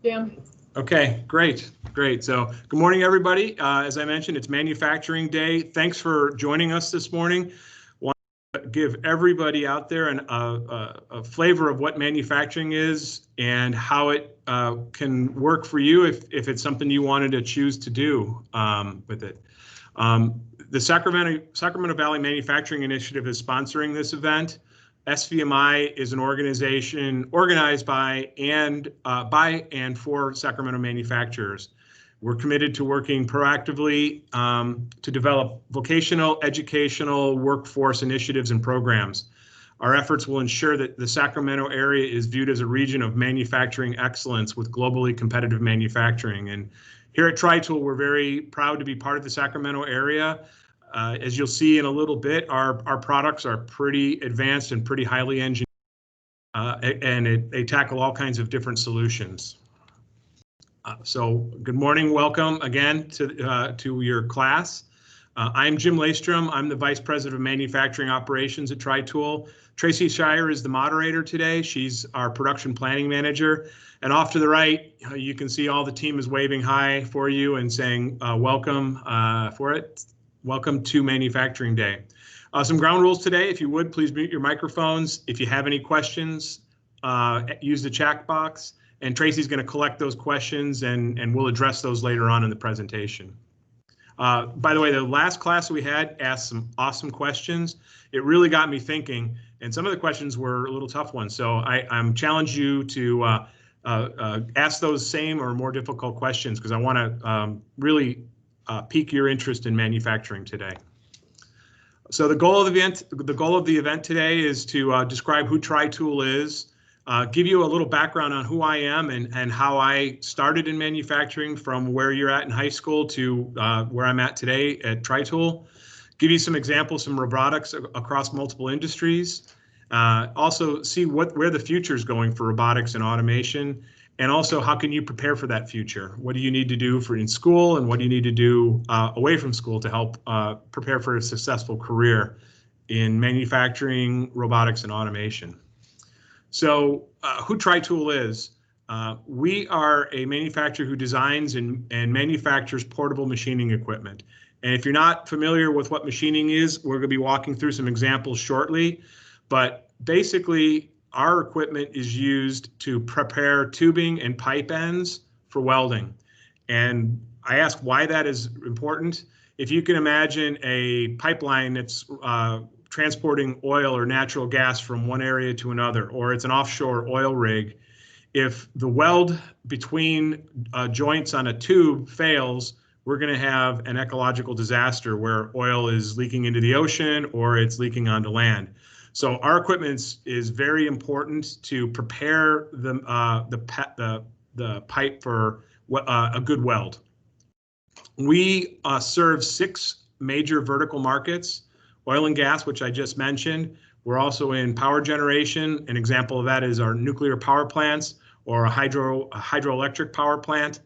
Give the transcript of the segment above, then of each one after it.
Jim. Okay, great. So good morning, everybody. As I mentioned, it's Manufacturing Day. Thanks for joining us this morning. Want to give everybody out there a flavor of what manufacturing is and how it can work for you if it's something you wanted to choose to do with it. The Sacramento Valley Manufacturing Initiative is sponsoring this event. SVMI is an organization organized by and for Sacramento manufacturers. We're committed to working proactively to develop vocational, educational, workforce initiatives and programs. Our efforts will ensure that the Sacramento area is viewed as a region of manufacturing excellence with globally competitive manufacturing. And here at Tri-Tool, we're very proud to be part of the Sacramento area. As you'll see in a little bit, our products are pretty advanced and pretty highly engineered, and they tackle all kinds of different solutions. So good morning, welcome again to your class. I'm Jim Laystrom. I'm the Vice President of Manufacturing Operations at Tri-Tool. Tracy Shire is the moderator today. She's our Production Planning Manager. And off to the right, you can see all the team is waving hi for you and saying welcome for it. Welcome to Manufacturing Day. Some ground rules today. If you would, please mute your microphones. If you have any questions, use the chat box. And Tracy's going to collect those questions and we'll address those later on in the presentation. By the way, the last class we had asked some awesome questions. It really got me thinking, and some of the questions were a little tough ones. So I'm challenge you to ask those same or more difficult questions because I want to really pique your interest in manufacturing today. So the goal of the event today is to describe who Tri-Tool is, give you a little background on who I am and how I started in manufacturing from where you're at in high school to where I'm at today at Tri-Tool, give you some examples, some robotics across multiple industries, also see where the future is going for robotics and automation. And also, how can you prepare for that future? What do you need to do in school, and what do you need to do away from school to help prepare for a successful career in manufacturing, robotics, and automation? So, who Tri-Tool is? We are a manufacturer who designs and manufactures portable machining equipment. And if you're not familiar with what machining is, we're going to be walking through some examples shortly. But basically, our equipment is used to prepare tubing and pipe ends for welding. And I ask why that is important. If you can imagine a pipeline that's transporting oil or natural gas from one area to another, or it's an offshore oil rig, if the weld between joints on a tube fails, we're going to have an ecological disaster where oil is leaking into the ocean or it's leaking onto land. So our equipment is very important to prepare the pipe for a good weld. We serve 6 major vertical markets: oil and gas, which I just mentioned. We're also in power generation. An example of that is our nuclear power plants, or a hydroelectric power plant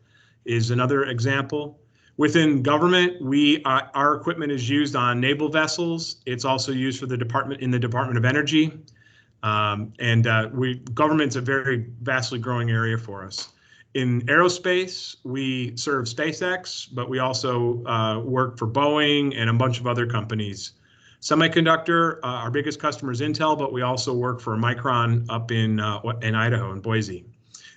is another example. Within government, our equipment is used on naval vessels. It's also used for the Department of Energy. Government's a very vastly growing area for us. In aerospace, we serve SpaceX, but we also work for Boeing and a bunch of other companies. Semiconductor, our biggest customer is Intel, but we also work for Micron up in Idaho, in Boise.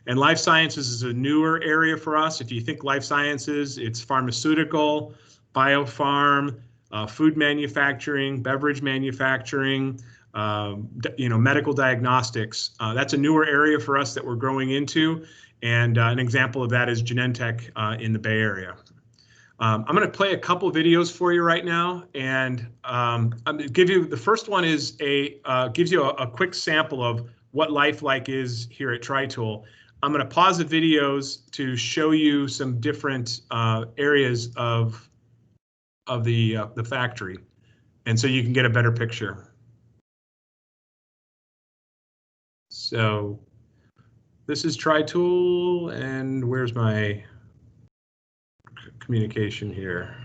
And life sciences is a newer area for us. If you think life sciences, it's pharmaceutical, biopharm, food manufacturing, beverage manufacturing, medical diagnostics. That's a newer area for us that we're growing into. And an example of that is Genentech in the Bay Area. I'm going to play a couple videos for you right now, and I'm going to give you, the first one is gives you a quick sample of what life like is here at Tri-Tool. I'm going to pause the videos to show you some different areas of the factory, and so you can get a better picture. So this is Tri-Tool, and where's my communication here?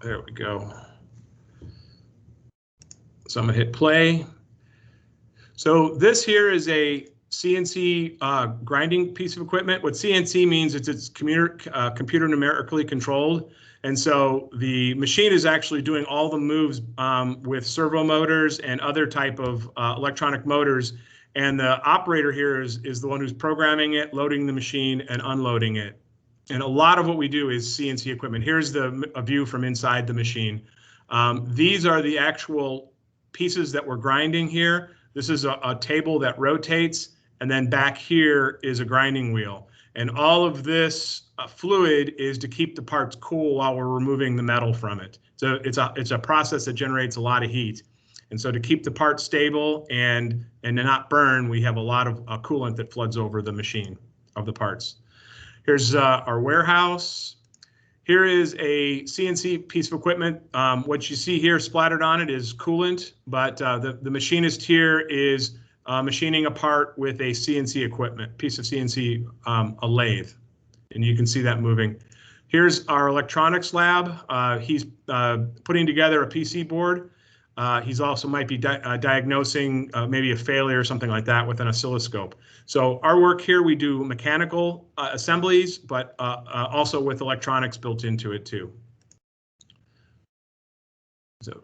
There we go. So I'm gonna hit play. So this here is a CNC grinding piece of equipment. What CNC means is it's computer numerically controlled. And so the machine is actually doing all the moves with servo motors and other type of electronic motors. And the operator here is the one who's programming it, loading the machine, and unloading it. And a lot of what we do is CNC equipment. Here's a view from inside the machine. These are the actual pieces that we're grinding here. This is a table that rotates, and then back here is a grinding wheel. And all of this fluid is to keep the parts cool while we're removing the metal from it. So it's a process that generates a lot of heat. And so to keep the part stable and to not burn, we have a lot of coolant that floods over the machine of the parts. Here's our warehouse. Here is a CNC piece of equipment. What you see here splattered on it is coolant, but the machinist here is machining a part with a CNC equipment, piece of CNC, a lathe, and you can see that moving. Here's our electronics lab. He's putting together a PC board. He's also might be diagnosing maybe a failure or something like that with an oscilloscope. So our work here, we do mechanical assemblies, but also with electronics built into it too. So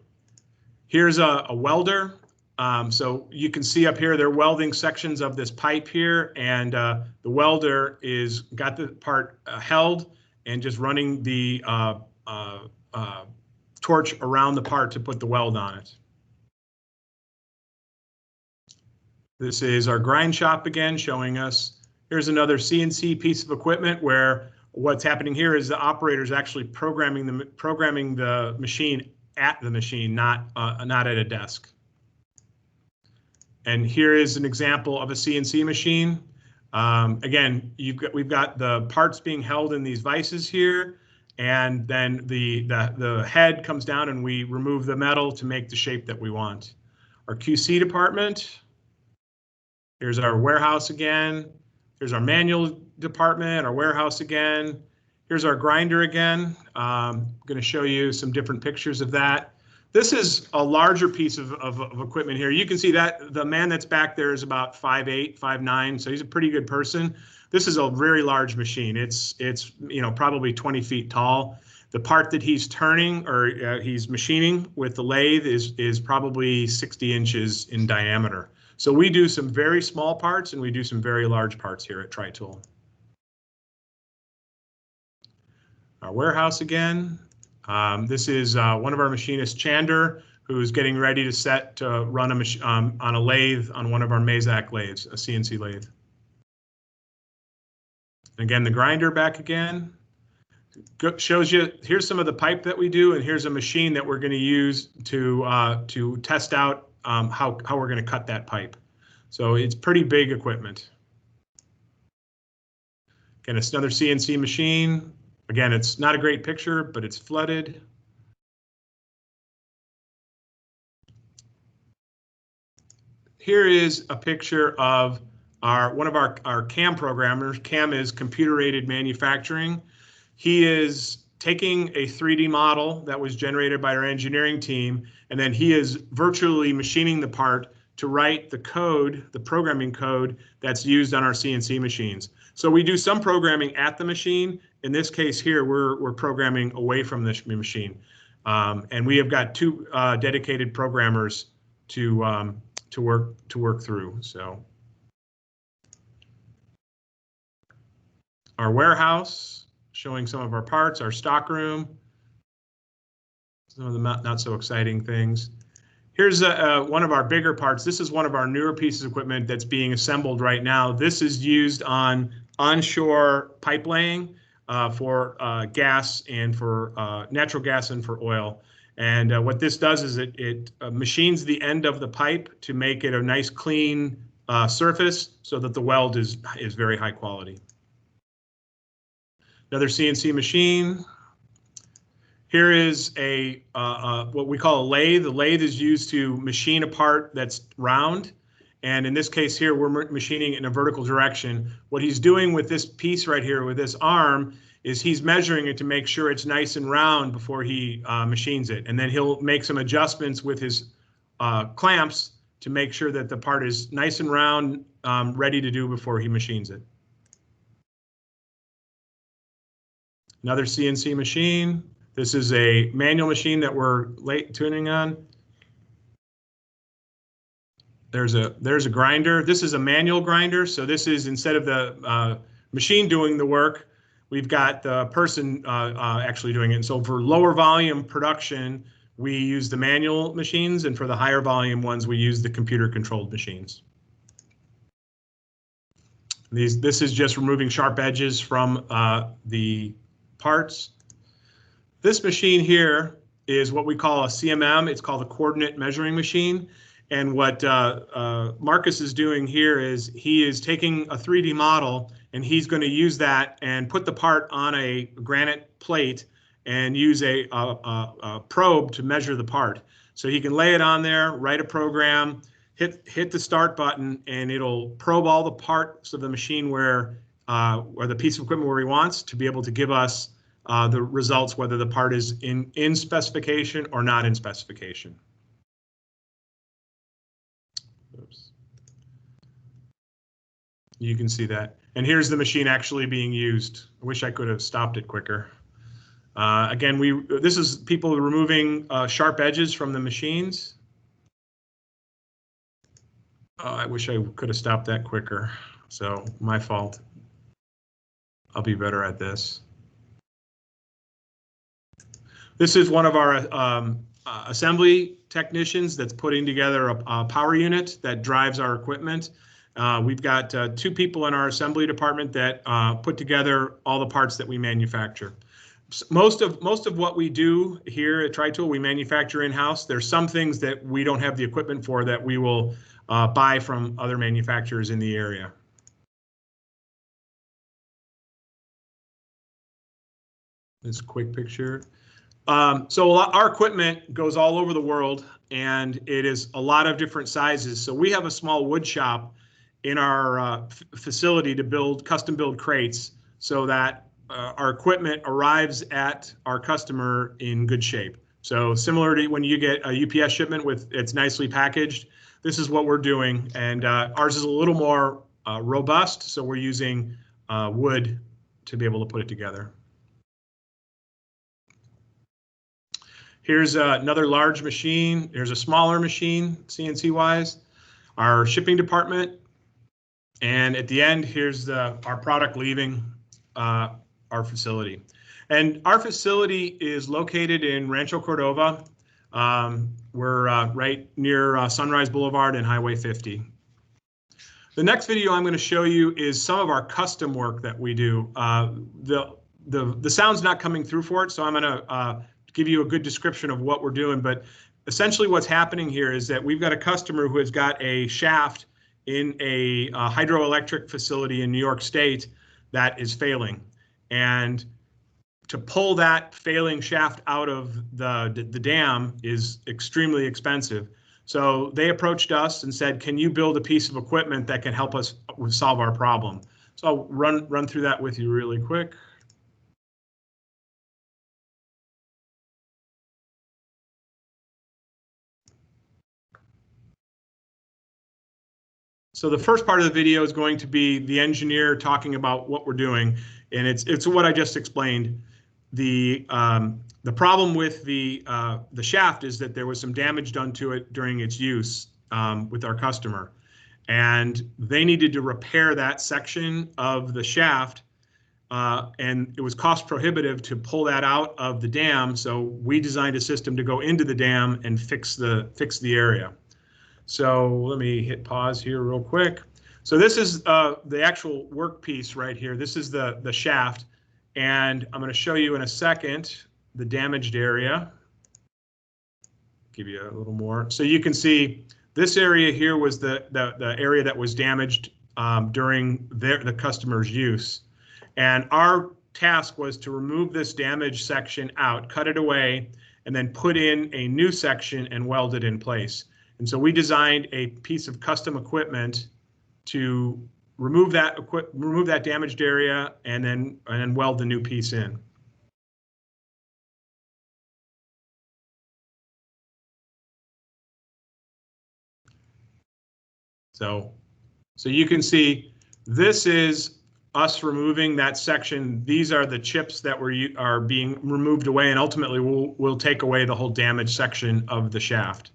here's a welder. So you can see up here, they're welding sections of this pipe here, and the welder is got the part held and just running the torch around the part to put the weld on it. This is our grind shop again, showing us here's another CNC piece of equipment where what's happening here is the operator is actually programming the machine at the machine, not at a desk. And here is an example of a CNC machine. Again, we've got the parts being held in these vices here, and then the head comes down and we remove the metal to make the shape that we want. Our QC department. Here's our warehouse again. Here's our manual department, our warehouse again. Here's our grinder again. I'm going to show you some different pictures of that. This is a larger piece of equipment here. You can see that the man that's back there is about 5'8", 5'9", so he's a pretty good person. This is a very large machine. It's probably 20 feet tall. The part that he's turning or he's machining with the lathe is probably 60 inches in diameter. So we do some very small parts and we do some very large parts here at Tri-Tool. Our warehouse again. This is one of our machinists, Chander, who's getting ready to set to run on a lathe on one of our Mazak lathes, a CNC lathe. Again, the grinder back again. Shows you, here's some of the pipe that we do, and here's a machine that we're going to use to test out how we're going to cut that pipe. So it's pretty big equipment. Again, it's another CNC machine. Again, it's not a great picture, but it's flooded. Here is a picture of one of our CAM programmers. CAM is computer-aided manufacturing. He is taking a 3D model that was generated by our engineering team, and then he is virtually machining the part to write the code, the programming code that's used on our CNC machines. So we do some programming at the machine. In this case here, we're programming away from the machine, and we have got two dedicated programmers to work through. So our warehouse, showing some of our parts, our stock room, some of the not so exciting things. Here's one of our bigger parts. This is one of our newer pieces of equipment that's being assembled right now. This is used on onshore pipe laying for gas and for natural gas and for oil. And what this does is it machines the end of the pipe to make it a nice clean surface so that the weld is very high quality. Another CNC machine. Here is a what we call a lathe. The lathe is used to machine a part that's round. And in this case here, we're machining in a vertical direction. What he's doing with this piece right here, with this arm, is he's measuring it to make sure it's nice and round before he machines it. And then he'll make some adjustments with his clamps to make sure that the part is nice and round, ready to do before he machines it. Another CNC machine. This is a manual machine that we're late tuning on. There's a grinder. This is a manual grinder. So this is, instead of the machine doing the work, we've got the person actually doing it. And so for lower volume production, we use the manual machines, and for the higher volume ones, we use the computer controlled machines. This is just removing sharp edges from the parts. This machine here is what we call a CMM. It's called a coordinate measuring machine. And what Marcus is doing here is he is taking a 3D model, and he's going to use that and put the part on a granite plate and use a probe to measure the part. So he can lay it on there, write a program, hit the start button, and it'll probe all the parts of the machine where the piece of equipment where he wants to be able to give us the results, whether the part is in specification or not in specification. Oops. You can see that. And here's the machine actually being used. I wish I could have stopped it quicker. Again, this is people removing sharp edges from the machines. I wish I could have stopped that quicker. So my fault. I'll be better at this. This is one of our assembly technicians that's putting together a power unit that drives our equipment. We've got 2 people in our assembly department that put together all the parts that we manufacture. Most of what we do here at TriTool, we manufacture in-house. There's some things that we don't have the equipment for that we will buy from other manufacturers in the area. This quick picture. So our equipment goes all over the world, and it is a lot of different sizes. So we have a small wood shop in our facility to custom build crates so that our equipment arrives at our customer in good shape. So similar to when you get a UPS shipment it's nicely packaged, this is what we're doing. And ours is a little more robust, so we're using wood to be able to put it together. Here's another large machine. There's a smaller machine, CNC-wise, our shipping department. And at the end, here's our product leaving our facility. And our facility is located in Rancho Cordova. We're right near Sunrise Boulevard and Highway 50. The next video I'm going to show you is some of our custom work that we do. The sound's not coming through for it, so I'm going to give you a good description of what we're doing. But essentially what's happening here is that we've got a customer who has got a shaft in a hydroelectric facility in New York State that is failing. And to pull that failing shaft out of the dam is extremely expensive. So they approached us and said, can you build a piece of equipment that can help us solve our problem? So I'll run through that with you really quick. So the first part of the video is going to be the engineer talking about what we're doing, and it's what I just explained. The problem with the shaft is that there was some damage done to it during its use with our customer, and they needed to repair that section of the shaft, and it was cost prohibitive to pull that out of the dam. So we designed a system to go into the dam and fix the area. So let me hit pause here real quick. So this is the actual work piece right here. This is the shaft, and I'm going to show you in a second the damaged area. Give you a little more. So you can see this area here was the area that was damaged during the customer's use. And our task was to remove this damaged section out, cut it away, and then put in a new section and weld it in place. And so we designed a piece of custom equipment to remove that damaged area and then weld the new piece in. So you can see this is us removing that section. These are the chips that are being removed away, and ultimately we'll take away the whole damaged section of the shaft.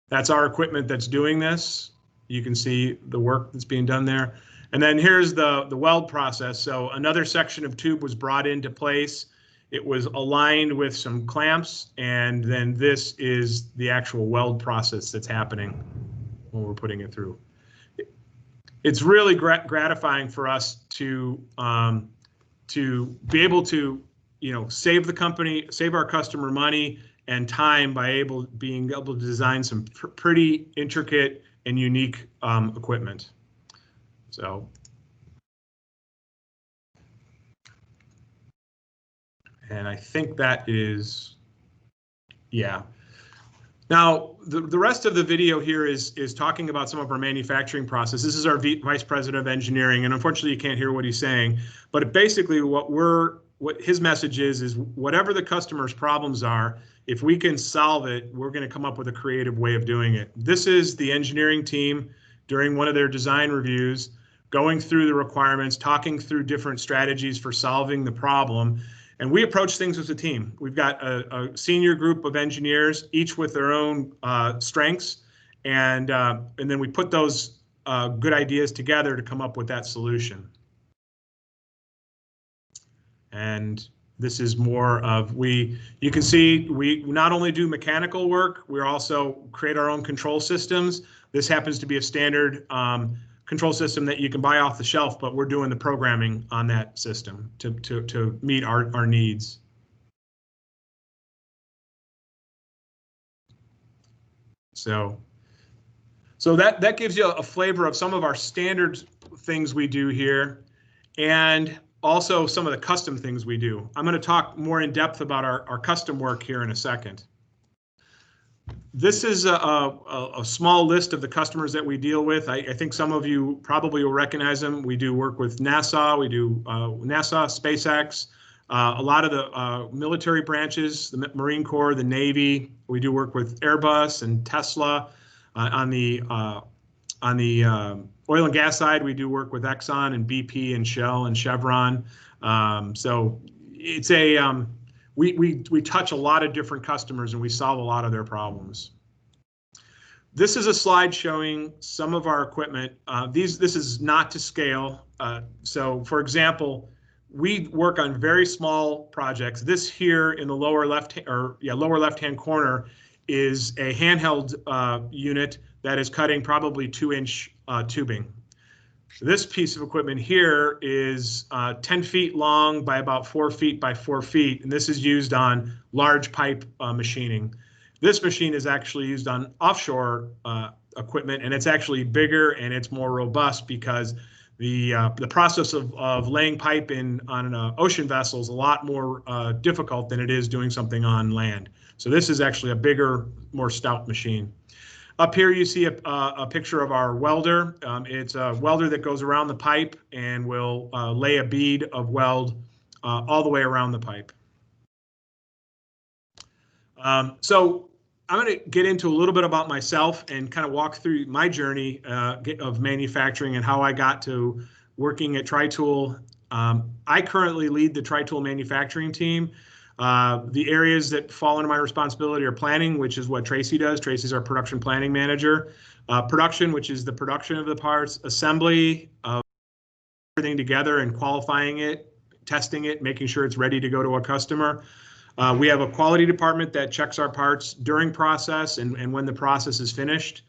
That's our equipment that's doing this. You can see the work that's being done there. And then here's the weld process. So another section of tube was brought into place. It was aligned with some clamps, and then this is the actual weld process that's happening when we're putting it through. It's really gratifying for us to be able to, save the company, save our customer money and time by being able to design some pretty intricate and unique equipment. So, and I think that is, yeah. Now, the rest of the video here is talking about some of our manufacturing process. This is our Vice President of Engineering, and unfortunately you can't hear what he's saying, but basically what his message is whatever the customer's problems are, if we can solve it, we're going to come up with a creative way of doing it. This is the engineering team during one of their design reviews, going through the requirements, talking through different strategies for solving the problem. And we approach things as a team. We've got a senior group of engineers, each with their own strengths, and then we put those good ideas together to come up with that solution. And this is more of you can see we not only do mechanical work, we also create our own control systems. This happens to be a standard control system that you can buy off the shelf, but we're doing the programming on that system to meet our needs. So that gives you a flavor of some of our standard things we do here, and also some of the custom things we do. I'm going to talk more in depth about our custom work here in a second. This is a small list of the customers that we deal with. I think some of you probably will recognize them. We do work with NASA, we do NASA, SpaceX, a lot of the military branches, the Marine Corps, the Navy. We do work with Airbus and Tesla. On the oil and gas side, we do work with Exxon and BP and Shell and Chevron. So it's we touch a lot of different customers and we solve a lot of their problems. This is a slide showing some of our equipment. This is not to scale. So for example, we work on very small projects. This here in the lower left-hand corner is a handheld unit that is cutting probably 2-inch tubing. This piece of equipment here is 10 feet long by about 4 feet by 4 feet, and this is used on large pipe machining. This machine is actually used on offshore equipment, and it's actually bigger and it's more robust because the process of laying pipe on an ocean vessel is a lot more difficult than it is doing something on land. So this is actually a bigger, more stout machine. Up here you see a picture of our welder. It's a welder that goes around the pipe and will lay a bead of weld all the way around the pipe. So I'm going to get into a little bit about myself and kind of walk through my journey of manufacturing and how I got to working at Tri-Tool. I currently lead the Tri-Tool manufacturing team. The areas that fall under my responsibility are planning, which is what Tracy does. Tracy's our production planning manager. Production, which is the production of the parts. Assembly, everything together and qualifying it, testing it, making sure it's ready to go to a customer. We have a quality department that checks our parts during process and when the process is finished.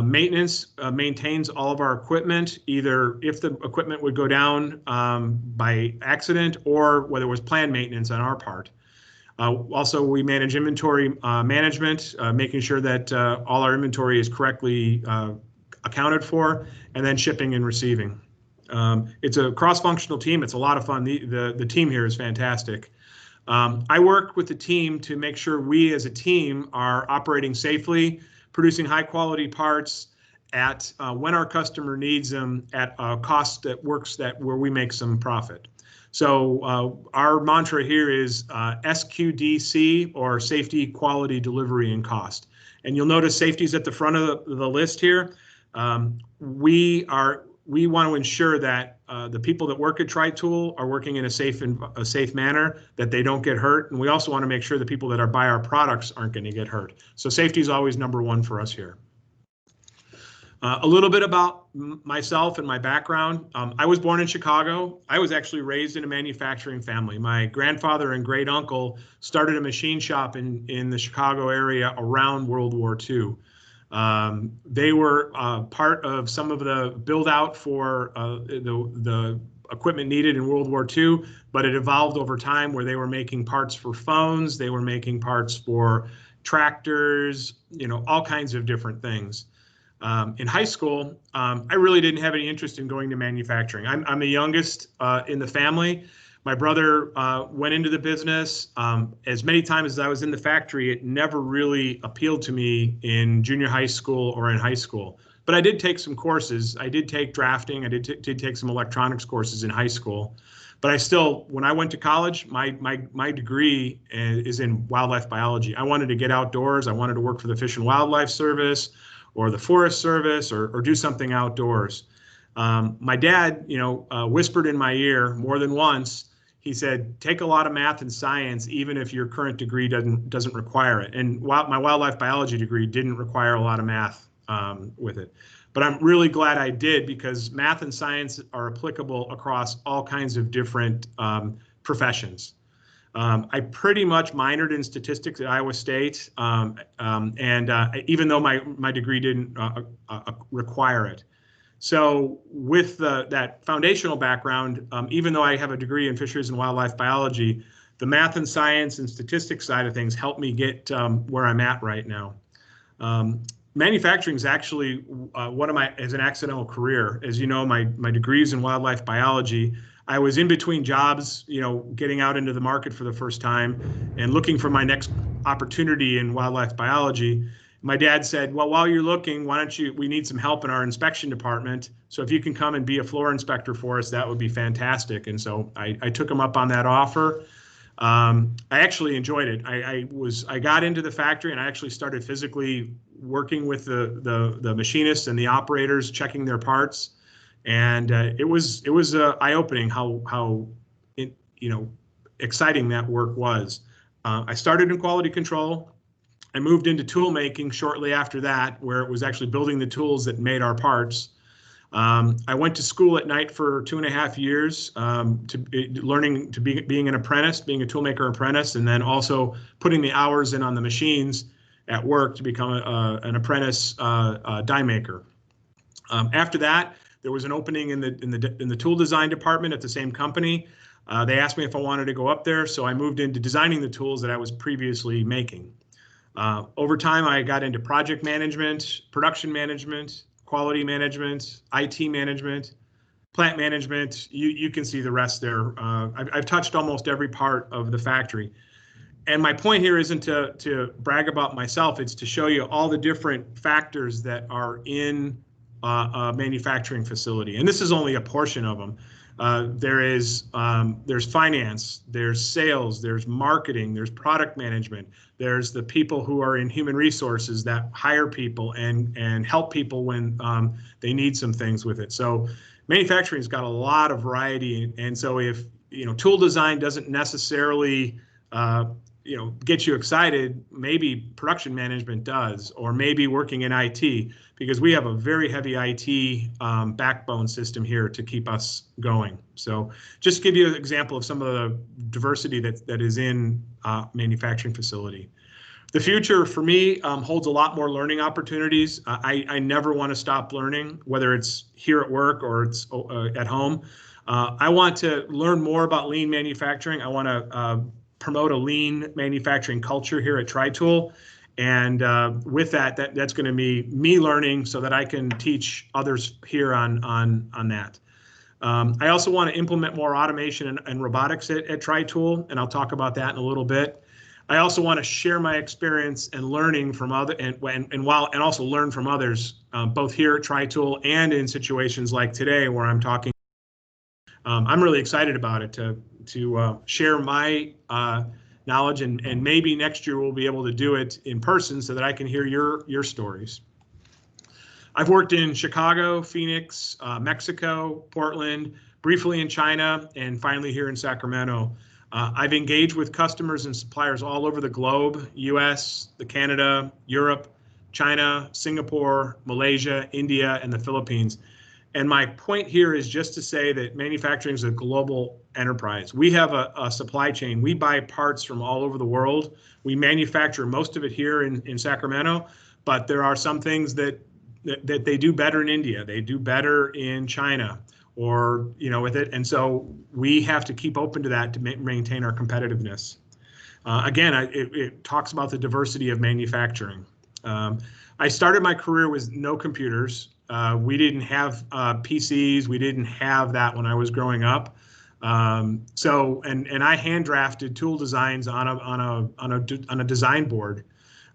Maintenance maintains all of our equipment, either if the equipment would go down by accident or whether it was planned maintenance on our part. Also, we manage inventory management, making sure that all our inventory is correctly accounted for, and then shipping and receiving. It's a cross-functional team. It's a lot of fun. The team here is fantastic. I work with the team to make sure we as a team are operating safely, producing high quality parts at when our customer needs them at a cost that works where we make some profit. So our mantra here is SQDC, or safety, quality, delivery, and cost. And you'll notice safety is at the front of the list here. We want to ensure that the people that work at Tri-Tool are working in a safe manner, that they don't get hurt, and we also want to make sure the people that are buy our products aren't going to get hurt. So safety is always number one for us here. A little bit about myself and my background. I was born in Chicago. I was actually raised in a manufacturing family. My grandfather and great uncle started a machine shop in the Chicago area around World War II. They were part of some of the build out for the equipment needed in World War II, but it evolved over time where they were making parts for phones, they were making parts for tractors, all kinds of different things. In high school, I really didn't have any interest in going to manufacturing. I'm the youngest in the family. My brother went into the business. As many times as I was in the factory, it never really appealed to me in junior high school or in high school. But I did take some courses. I did take drafting. I did take some electronics courses in high school. But I still, when I went to college, my degree is in wildlife biology. I wanted to get outdoors. I wanted to work for the Fish and Wildlife Service or the Forest Service, or do something outdoors. My dad, whispered in my ear more than once. He said, take a lot of math and science, even if your current degree doesn't require it. And my wildlife biology degree didn't require a lot of math with it. But I'm really glad I did, because math and science are applicable across all kinds of different professions. I pretty much minored in statistics at Iowa State, even though my degree didn't require it. So with that foundational background, even though I have a degree in fisheries and wildlife biology, the math and science and statistics side of things helped me get where I'm at right now. Manufacturing is actually is an accidental career. As you know, my degree is in wildlife biology. I was in between jobs, getting out into the market for the first time and looking for my next opportunity in wildlife biology. My dad said, well, while you're looking, we need some help in our inspection department. So if you can come and be a floor inspector for us, that would be fantastic. And so I took him up on that offer. I actually enjoyed it. I got into the factory and I actually started physically working with the machinists and the operators, checking their parts. And it was eye-opening how exciting that work was. I started in quality control. I moved into tool making shortly after that, where it was actually building the tools that made our parts. I went to school at night for 2.5 years, being an apprentice, being a toolmaker apprentice, and then also putting the hours in on the machines at work to become an apprentice die maker. After that, there was an opening in the tool design department at the same company. They asked me if I wanted to go up there, so I moved into designing the tools that I was previously making. Over time, I got into project management, production management, quality management, IT management, plant management. You can see the rest there. I've touched almost every part of the factory. And my point here isn't to brag about myself. It's to show you all the different factors that are in a manufacturing facility. And this is only a portion of them. There's finance, there's sales, there's marketing, there's product management, there's the people who are in human resources that hire people and help people when they need some things with it. So manufacturing's got a lot of variety, and so if tool design doesn't necessarily get you excited, maybe production management does, or maybe working in IT, because we have a very heavy IT backbone system here to keep us going. So just to give you an example of some of the diversity that is in manufacturing facility. The future for me holds a lot more learning opportunities. I never want to stop learning, whether it's here at work or it's at home. I want to learn more about lean manufacturing. I want to promote a lean manufacturing culture here at Tri-Tool. And with that's going to be me learning so that I can teach others here on that. I also want to implement more automation and robotics at Tri-Tool, and I'll talk about that in a little bit. I also want to share my experience and learning from and also learn from others, both here at Tri-Tool and in situations like today where I'm talking. I'm really excited about it to share my knowledge, and maybe next year we'll be able to do it in person so that I can hear your stories. I've worked in Chicago, Phoenix, Mexico, Portland, briefly in China, and finally here in Sacramento. I've engaged with customers and suppliers all over the globe, US, Canada, Europe, China, Singapore, Malaysia, India, and the Philippines. And my point here is just to say that manufacturing is a global enterprise. We have a supply chain. We buy parts from all over the world. We manufacture most of it here in Sacramento, but there are some things that they do better in India. They do better in China, or with it. And so we have to keep open to that to maintain our competitiveness. Again, it talks about the diversity of manufacturing. I started my career with no computers. We didn't have PCs. We didn't have that when I was growing up. And I hand drafted tool designs on a design board.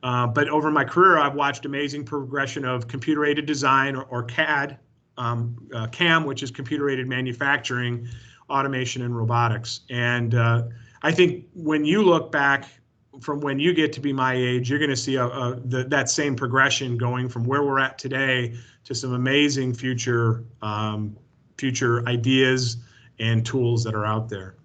But over my career, I've watched amazing progression of computer-aided design, or CAD, CAM, which is computer-aided manufacturing, automation, and robotics. And I think when you look back from when you get to be my age, you're going to see that same progression going from where we're at today to some amazing future ideas and tools that are out there.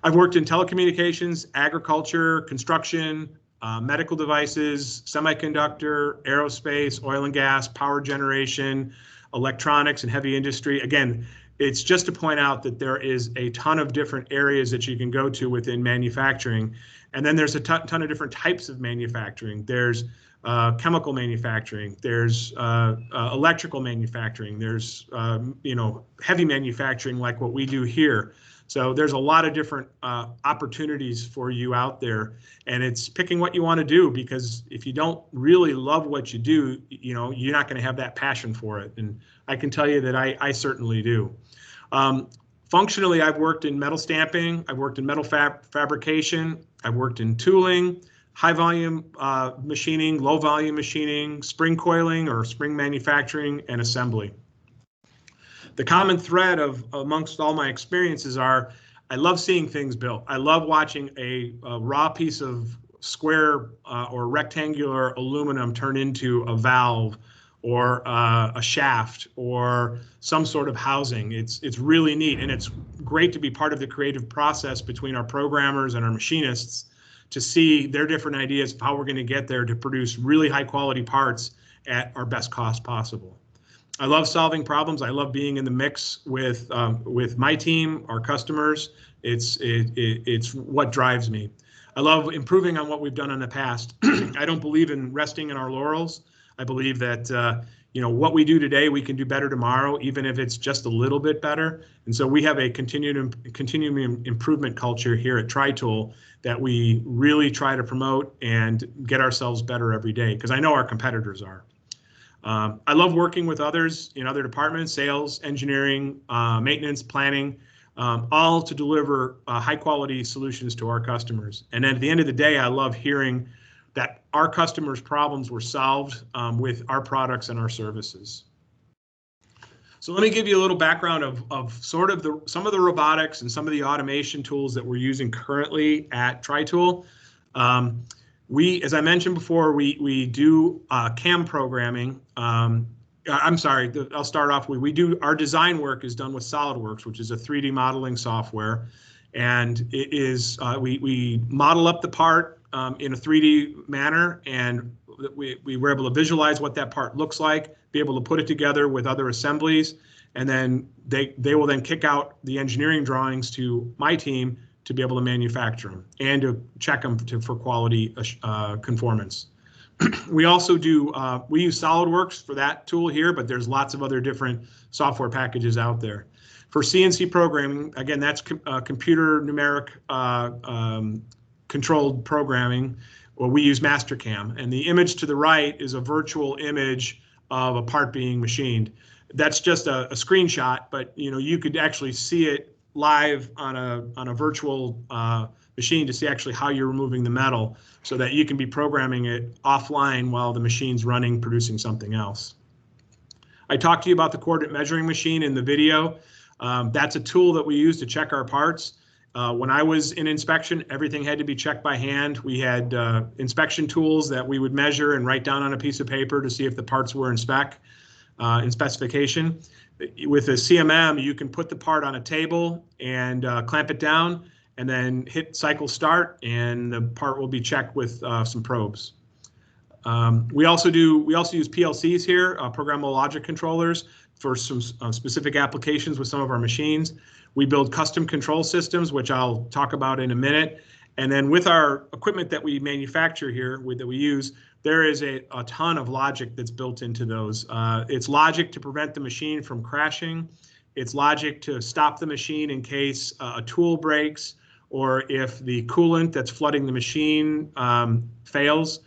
I've worked in telecommunications, agriculture, construction, medical devices, semiconductor, aerospace, oil and gas, power generation, electronics, and heavy industry. Again, it's just to point out that there is a ton of different areas that you can go to within manufacturing. And then there's a ton of different types of manufacturing. There's chemical manufacturing, there's electrical manufacturing, there's heavy manufacturing like what we do here. So there's a lot of different opportunities for you out there, and it's picking what you want to do, because if you don't really love what you do, you're not going to have that passion for it. And I can tell you that I certainly do. Functionally, I've worked in metal stamping, I've worked in metal fabrication, I've worked in tooling, high volume machining, low volume machining, spring coiling or spring manufacturing, and assembly. The common thread amongst all my experiences are, I love seeing things built. I love watching a raw piece of square or rectangular aluminum turn into a valve or a shaft or some sort of housing. It's really neat, and it's great to be part of the creative process between our programmers and our machinists to see their different ideas of how we're going to get there to produce really high quality parts at our best cost possible. I love solving problems. I love being in the mix with my team, our customers. It's what drives me. I love improving on what we've done in the past. I don't believe in resting in our laurels. I believe that what we do today, we can do better tomorrow, even if it's just a little bit better. And so we have a continuing improvement culture here at TriTool that we really try to promote and get ourselves better every day, because I know our competitors are. I love working with others in other departments, sales, engineering, maintenance, planning, all to deliver high quality solutions to our customers. And then at the end of the day, I love hearing that our customers' problems were solved with our products and our services. So let me give you a little background of sort of some of the robotics and some of the automation tools that we're using currently at TriTool. As I mentioned before, we do CAM programming. I'm sorry, I'll start off with, our design work is done with SolidWorks, which is a 3D modeling software. And it is, we model up the part in a 3D manner, and we were able to visualize what that part looks like, be able to put it together with other assemblies, and then they will then kick out the engineering drawings to my team to be able to manufacture them and to check them for quality conformance. We also do, we use SolidWorks for that tool here, but there's lots of other different software packages out there. For CNC programming, again, that's computer numeric controlled programming. Well, we use Mastercam, and the image to the right is a virtual image of a part being machined. That's just a screenshot, but you could actually see it live on a virtual machine to see actually how you're removing the metal, so that you can be programming it offline while the machine's running, producing something else. I talked to you about the coordinate measuring machine in the video. That's a tool that we use to check our parts. When I was in inspection, everything had to be checked by hand. We had inspection tools that we would measure and write down on a piece of paper to see if the parts were in spec. in specification. With a CMM, you can put the part on a table and clamp it down, and then hit cycle start, and the part will be checked with some probes. We also use PLCs here, programmable logic controllers, for some specific applications with some of our machines. We build custom control systems, which I'll talk about in a minute. And then with our equipment that we manufacture here, that we use, there is a ton of logic that's built into those. It's logic to prevent the machine from crashing. It's logic to stop the machine in case a tool breaks, or if the coolant that's flooding the machine fails.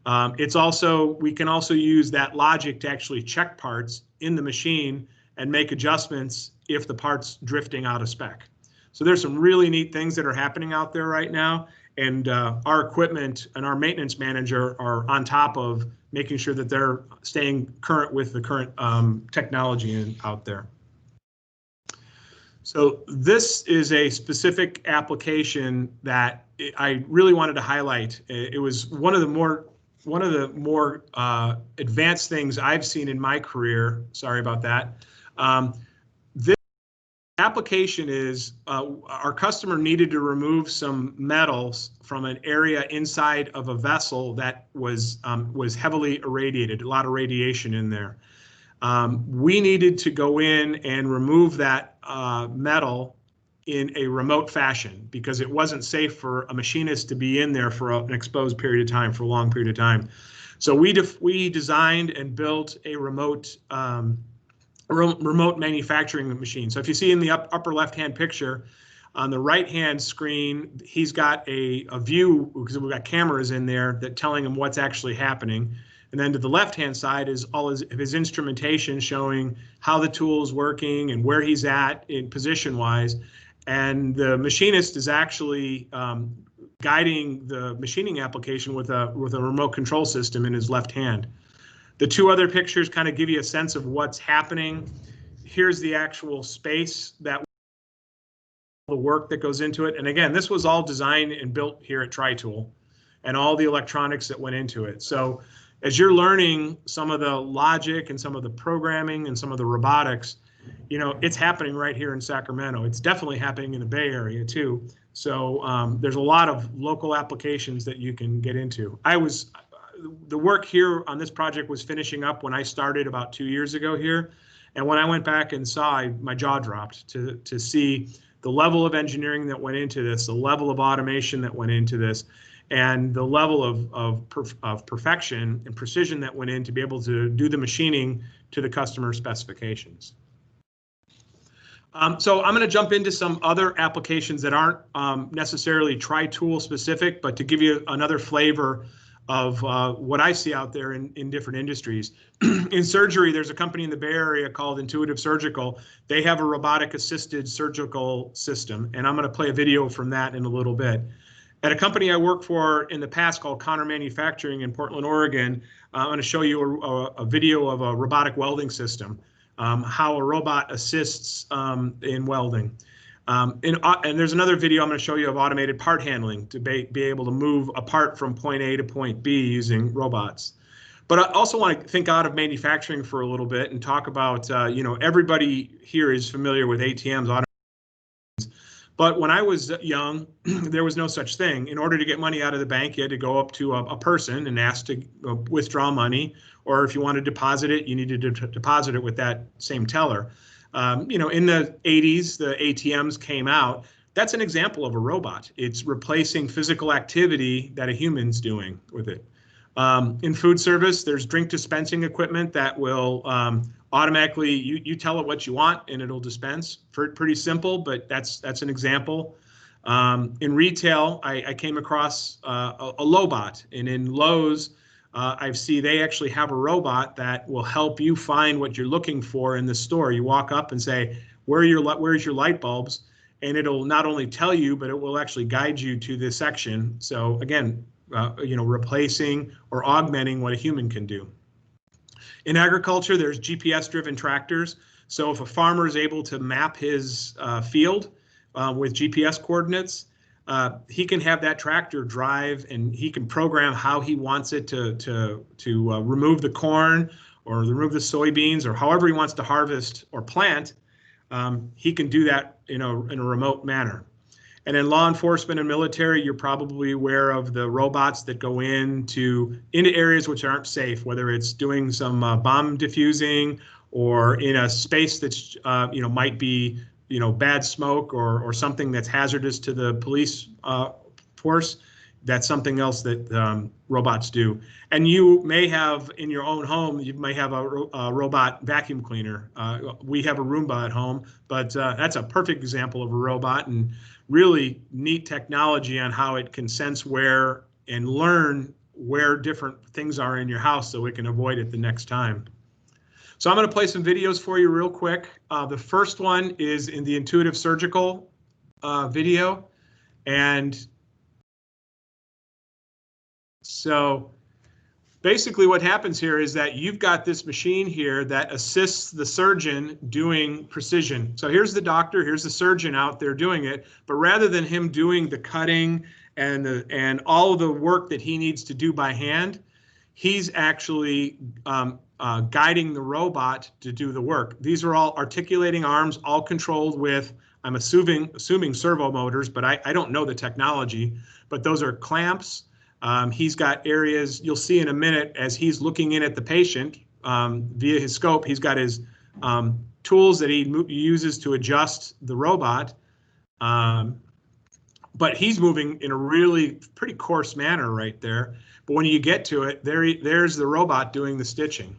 We can also use that logic to actually check parts in the machine and make adjustments if the part's drifting out of spec. So there's some really neat things that are happening out there right now, and our equipment and our maintenance manager are on top of making sure that they're staying current with the current technology out there. So this is a specific application that I really wanted to highlight. It was one of the more advanced things I've seen in my career. Sorry about that. This application is our customer needed to remove some metals from an area inside of a vessel that was heavily irradiated, a lot of radiation in there. We needed to go in and remove that metal in a remote fashion because it wasn't safe for a machinist to be in there for an exposed period of time, for a long period of time. So we designed and built a remote manufacturing machine. So if you see in the upper left-hand picture, on the right-hand screen, he's got a view, because we've got cameras in there that telling him what's actually happening. And then to the left-hand side is all his instrumentation showing how the tool is working and where he's at in position-wise. And the machinist is actually guiding the machining application with a remote control system in his left hand. The two other pictures kind of give you a sense of what's happening. Here's the actual space, that the work that goes into it. And again, this was all designed and built here at Tri-Tool, and all the electronics that went into it. So as you're learning some of the logic and some of the programming and some of the robotics, it's happening right here in Sacramento. It's definitely happening in the Bay Area too. So there's a lot of local applications that you can get into. The work here on this project was finishing up when I started about 2 years ago here. And when I went back and saw, my jaw dropped to see the level of engineering that went into this, the level of automation that went into this, and the level of perfection and precision that went in to be able to do the machining to the customer specifications. So I'm going to jump into some other applications that aren't necessarily Tri-Tool specific, but to give you another flavor of what I see out there in different industries. In surgery, there's a company in the Bay Area called Intuitive Surgical. They have a robotic assisted surgical system, and I'm going to play a video from that in a little bit. At a company I worked for in the past called Connor Manufacturing in Portland, Oregon, I'm going to show you a video of a robotic welding system, how a robot assists in welding. And there's another video I'm going to show you of automated part handling to be able to move a part from point A to point B using robots. But I also want to think out of manufacturing for a little bit and talk about, everybody here is familiar with ATMs, but when I was young, there was no such thing. In order to get money out of the bank, you had to go up to a person and ask to withdraw money, or if you wanted to deposit it, you needed to deposit it with that same teller. In the 80s, the ATMs came out. That's an example of a robot. It's replacing physical activity that a human's doing with it. In food service, there's drink dispensing equipment that will automatically, you tell it what you want and it'll dispense. Pretty simple, but that's an example. In retail, I came across a Lobot, and in Lowe's, I see they actually have a robot that will help you find what you're looking for in the store. You walk up and say, where's your light bulbs? And it'll not only tell you, but it will actually guide you to this section. So again, replacing or augmenting what a human can do. In agriculture, there's GPS-driven tractors. So if a farmer is able to map his field with GPS coordinates, he can have that tractor drive, and he can program how he wants it to remove the corn, or remove the soybeans, or however he wants to harvest or plant, he can do that in a remote manner. And in law enforcement and military, you're probably aware of the robots that go into areas which aren't safe, whether it's doing some bomb diffusing, or in a space that's might be bad smoke, or something that's hazardous to the police force. That's something else that robots do. And you may have in your own home, you may have a robot vacuum cleaner. We have a Roomba at home, but that's a perfect example of a robot, and really neat technology on how it can sense where and learn where different things are in your house so it can avoid it the next time. So I'm going to play some videos for you real quick. The first one is in the intuitive surgical video. And so basically what happens here is that you've got this machine here that assists the surgeon doing precision. So here's the doctor, here's the surgeon out there doing it, but rather than him doing the cutting and all of the work that he needs to do by hand, he's actually guiding the robot to do the work. These are all articulating arms, all controlled with, I'm assuming servo motors, but I don't know the technology, but those are clamps. He's got areas, you'll see in a minute as he's looking in at the patient via his scope, he's got his tools that he uses to adjust the robot. But he's moving in a really pretty coarse manner right there. But when you get to it, there's the robot doing the stitching.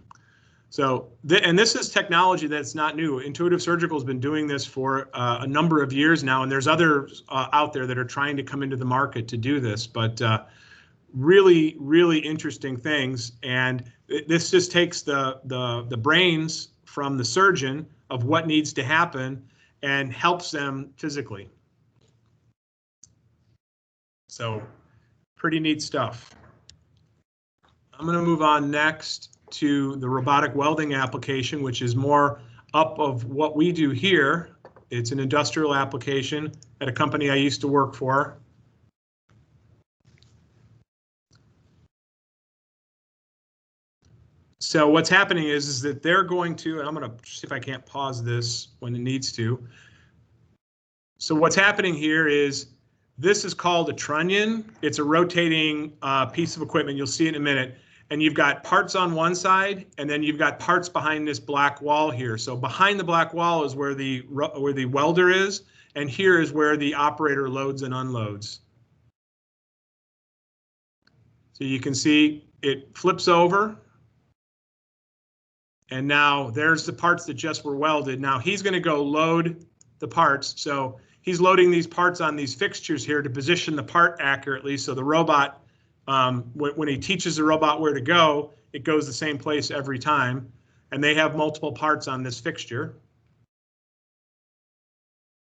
So, and this is technology that's not new. Intuitive Surgical has been doing this for a number of years now, and there's others out there that are trying to come into the market to do this. But really, really interesting things. And this just takes the brains from the surgeon of what needs to happen and helps them physically. So pretty neat stuff. I'm going to move on next to the robotic welding application, which is more up of what we do here. It's an industrial application at a company I used to work for. So what's happening is that they're going to, and I'm going to see if I can't pause this when it needs to. So what's happening here is this is called a trunnion. It's a rotating piece of equipment. You'll see it in a minute. And you've got parts on one side, and then you've got parts behind this black wall here. So behind the black wall is where the welder is, and here is where the operator loads and unloads. So you can see it flips over. And now there's the parts that just were welded. Now he's going to go load the parts. So he's loading these parts on these fixtures here to position the part accurately. So the robot, when he teaches the robot where to go, it goes the same place every time. And they have multiple parts on this fixture.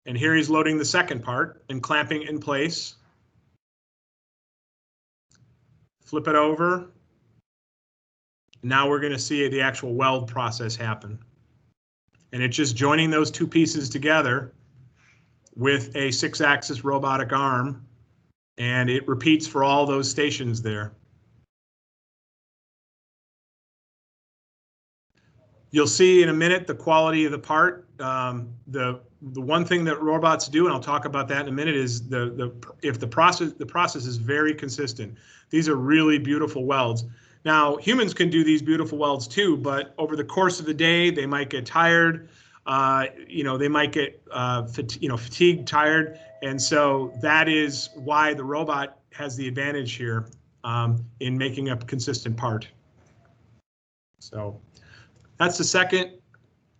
And here he's loading the second part and clamping in place. Flip it over. Now we're going to see the actual weld process happen. And it's just joining those two pieces together with a 6-axis robotic arm, and it repeats for all those stations there. You'll see in a minute the quality of the part. The one thing that robots do, and I'll talk about that in a minute, is if the process is very consistent. These are really beautiful welds. Now, humans can do these beautiful welds too, but over the course of the day, they might get tired. They might get fatigued, tired, and so that is why the robot has the advantage here in making a consistent part. So that's the second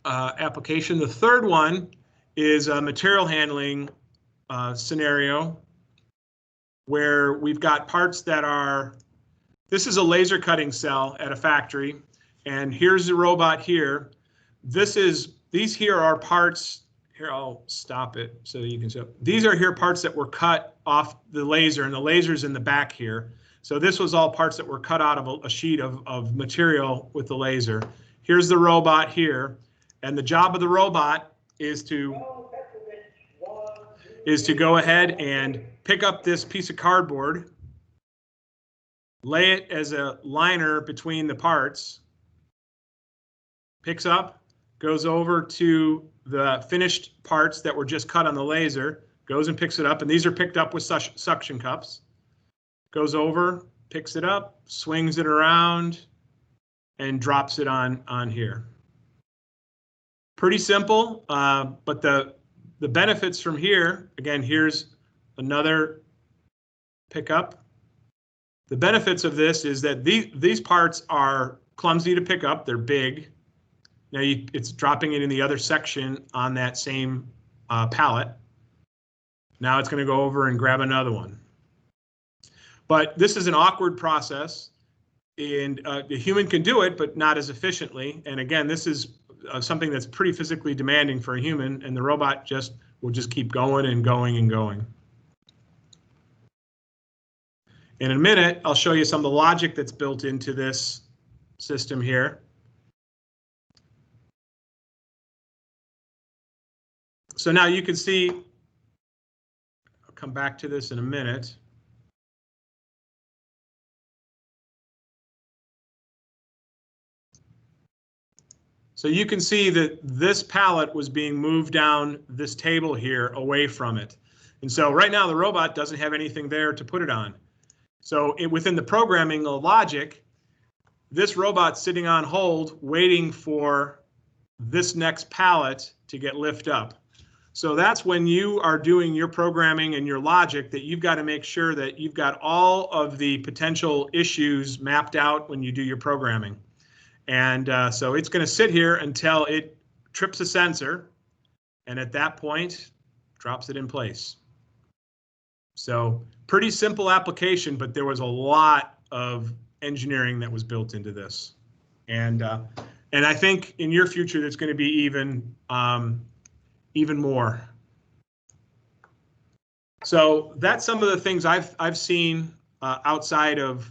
application. The third one is a material handling scenario where we've got parts that are. This is a laser cutting cell at a factory, and here's the robot here. These here are parts. Here, I'll stop it so you can see. These are here parts that were cut off the laser, and the laser's in the back here. So this was all parts that were cut out of a sheet of material with the laser. Here's the robot here, and the job of the robot is to go ahead and pick up this piece of cardboard, lay it as a liner between the parts, picks up, goes over to the finished parts that were just cut on the laser, goes and picks it up, and these are picked up with suction cups, goes over, picks it up, swings it around, and drops it on here. Pretty simple, but the benefits from here, again, here's another pickup. The benefits of this is that these parts are clumsy to pick up, they're big. Now it's dropping it in the other section on that same pallet. Now it's going to go over and grab another one. But this is an awkward process, and the human can do it, but not as efficiently. And again, this is something that's pretty physically demanding for a human, and the robot will just keep going and going and going. In a minute, I'll show you some of the logic that's built into this system here. So now you can see, I'll come back to this in a minute. So you can see that this pallet was being moved down this table here away from it. And so right now the robot doesn't have anything there to put it on. So within the programming logic, this robot's sitting on hold waiting for this next pallet to get lifted up. So that's when you are doing your programming and your logic, that you've got to make sure that you've got all of the potential issues mapped out when you do your programming. And so it's going to sit here until it trips a sensor, and at that point, drops it in place. So pretty simple application, but there was a lot of engineering that was built into this. And I think in your future, there's going to be even more. So that's some of the things I've seen outside of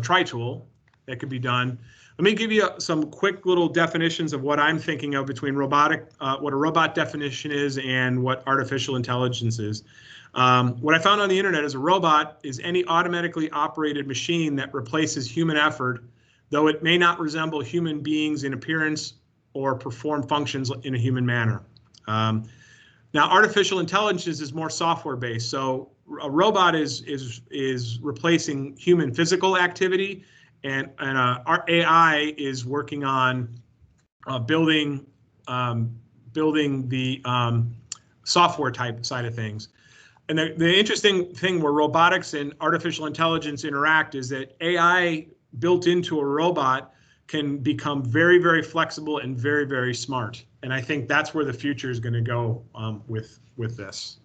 Tri-Tool that could be done. Let me give you some quick little definitions of what I'm thinking of between what a robot definition is and what artificial intelligence is. What I found on the internet is a robot is any automatically operated machine that replaces human effort, though it may not resemble human beings in appearance or perform functions in a human manner. Now, artificial intelligence is more software-based, so a robot is replacing human physical activity, and our AI is working on building the software type side of things. And the interesting thing where robotics and artificial intelligence interact is that AI built into a robot can become very, very flexible and very, very smart. And I think that's where the future is going to go with this.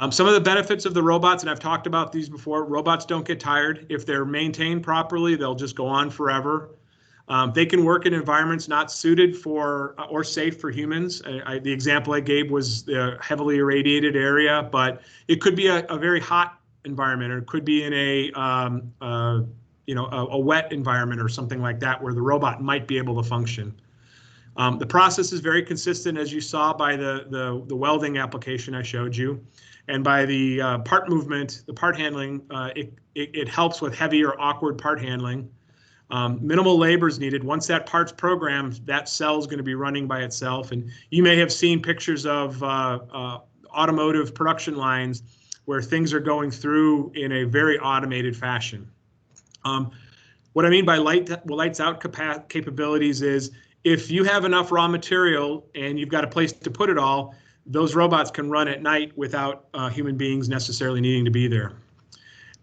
Some of the benefits of the robots, and I've talked about these before, robots don't get tired. If they're maintained properly, they'll just go on forever. They can work in environments not suited for or safe for humans. The example I gave was the heavily irradiated area, but it could be a very hot environment, or it could be in a wet environment or something like that, where the robot might be able to function. The process is very consistent, as you saw by the welding application I showed you, and by the part movement, the part handling. It helps with heavy or awkward part handling. Minimal labor is needed. Once that part's programmed, that cell is going to be running by itself. And you may have seen pictures of automotive production lines where things are going through in a very automated fashion. What I mean by lights out capabilities is, if you have enough raw material and you've got a place to put it all, those robots can run at night without human beings necessarily needing to be there.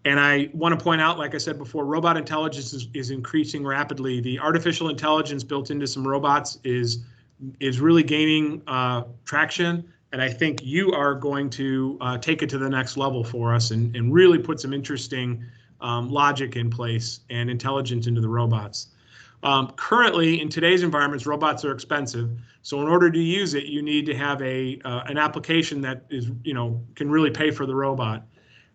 And I want to point out, like I said before, robot intelligence is increasing rapidly. The artificial intelligence built into some robots is really gaining traction. And I think you are going to take it to the next level for us and really put some interesting logic in place and intelligence into the robots. Currently, in today's environments, robots are expensive. So in order to use it, you need to have an application that can really pay for the robot.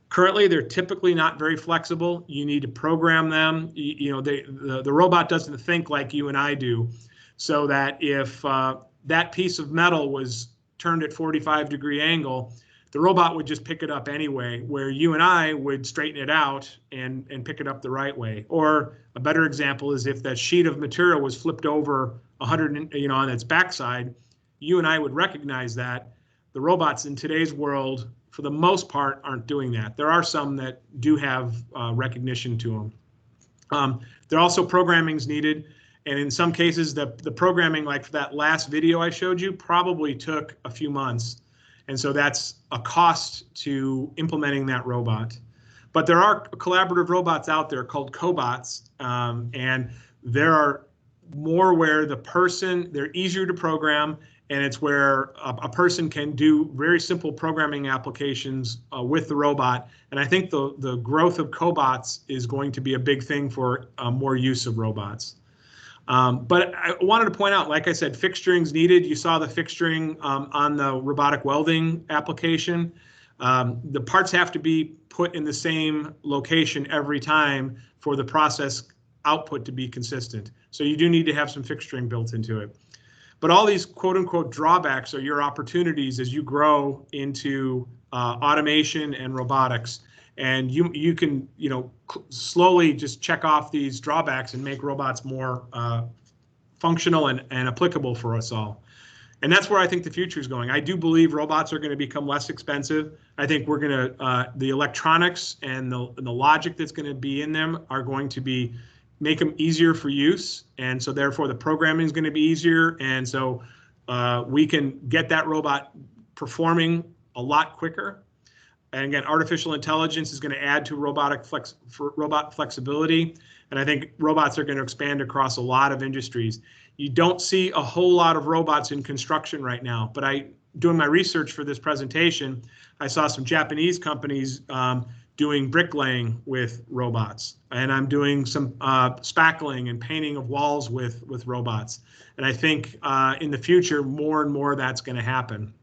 Currently, they're typically not very flexible. You need to program them. The robot doesn't think like you and I do, so that if that piece of metal was turned at 45-degree angle, the robot would just pick it up anyway, where you and I would straighten it out and pick it up the right way. Or a better example is if that sheet of material was flipped over 100, on its backside, you and I would recognize that. The robots in today's world, for the most part, aren't doing that. There are some that do have recognition to them. There are also programming's needed. And in some cases, the programming, like for that last video I showed you, probably took a few months. And so that's a cost to implementing that robot. But there are collaborative robots out there called cobots, and there are more where they're easier to program, and it's where a person can do very simple programming applications with the robot. And I think the growth of cobots is going to be a big thing for more use of robots. But I wanted to point out, like I said, fixturing's needed. You saw the fixturing on the robotic welding application. The parts have to be put in the same location every time for the process output to be consistent. So you do need to have some fixturing built into it. But all these quote unquote drawbacks are your opportunities as you grow into automation and robotics. And you can, slowly just check off these drawbacks and make robots more functional and applicable for us all. And that's where I think the future is going. I do believe robots are going to become less expensive. I think we're going to, the electronics and the logic that's going to be in them are going to make them easier for use. And so therefore the programming is going to be easier. And so we can get that robot performing a lot quicker. And again, artificial intelligence is going to add to robot flexibility. And I think robots are going to expand across a lot of industries. You don't see a whole lot of robots in construction right now, but doing my research for this presentation, I saw some Japanese companies doing bricklaying with robots, and I'm doing some spackling and painting of walls with robots. And I think in the future, more and more that's going to happen.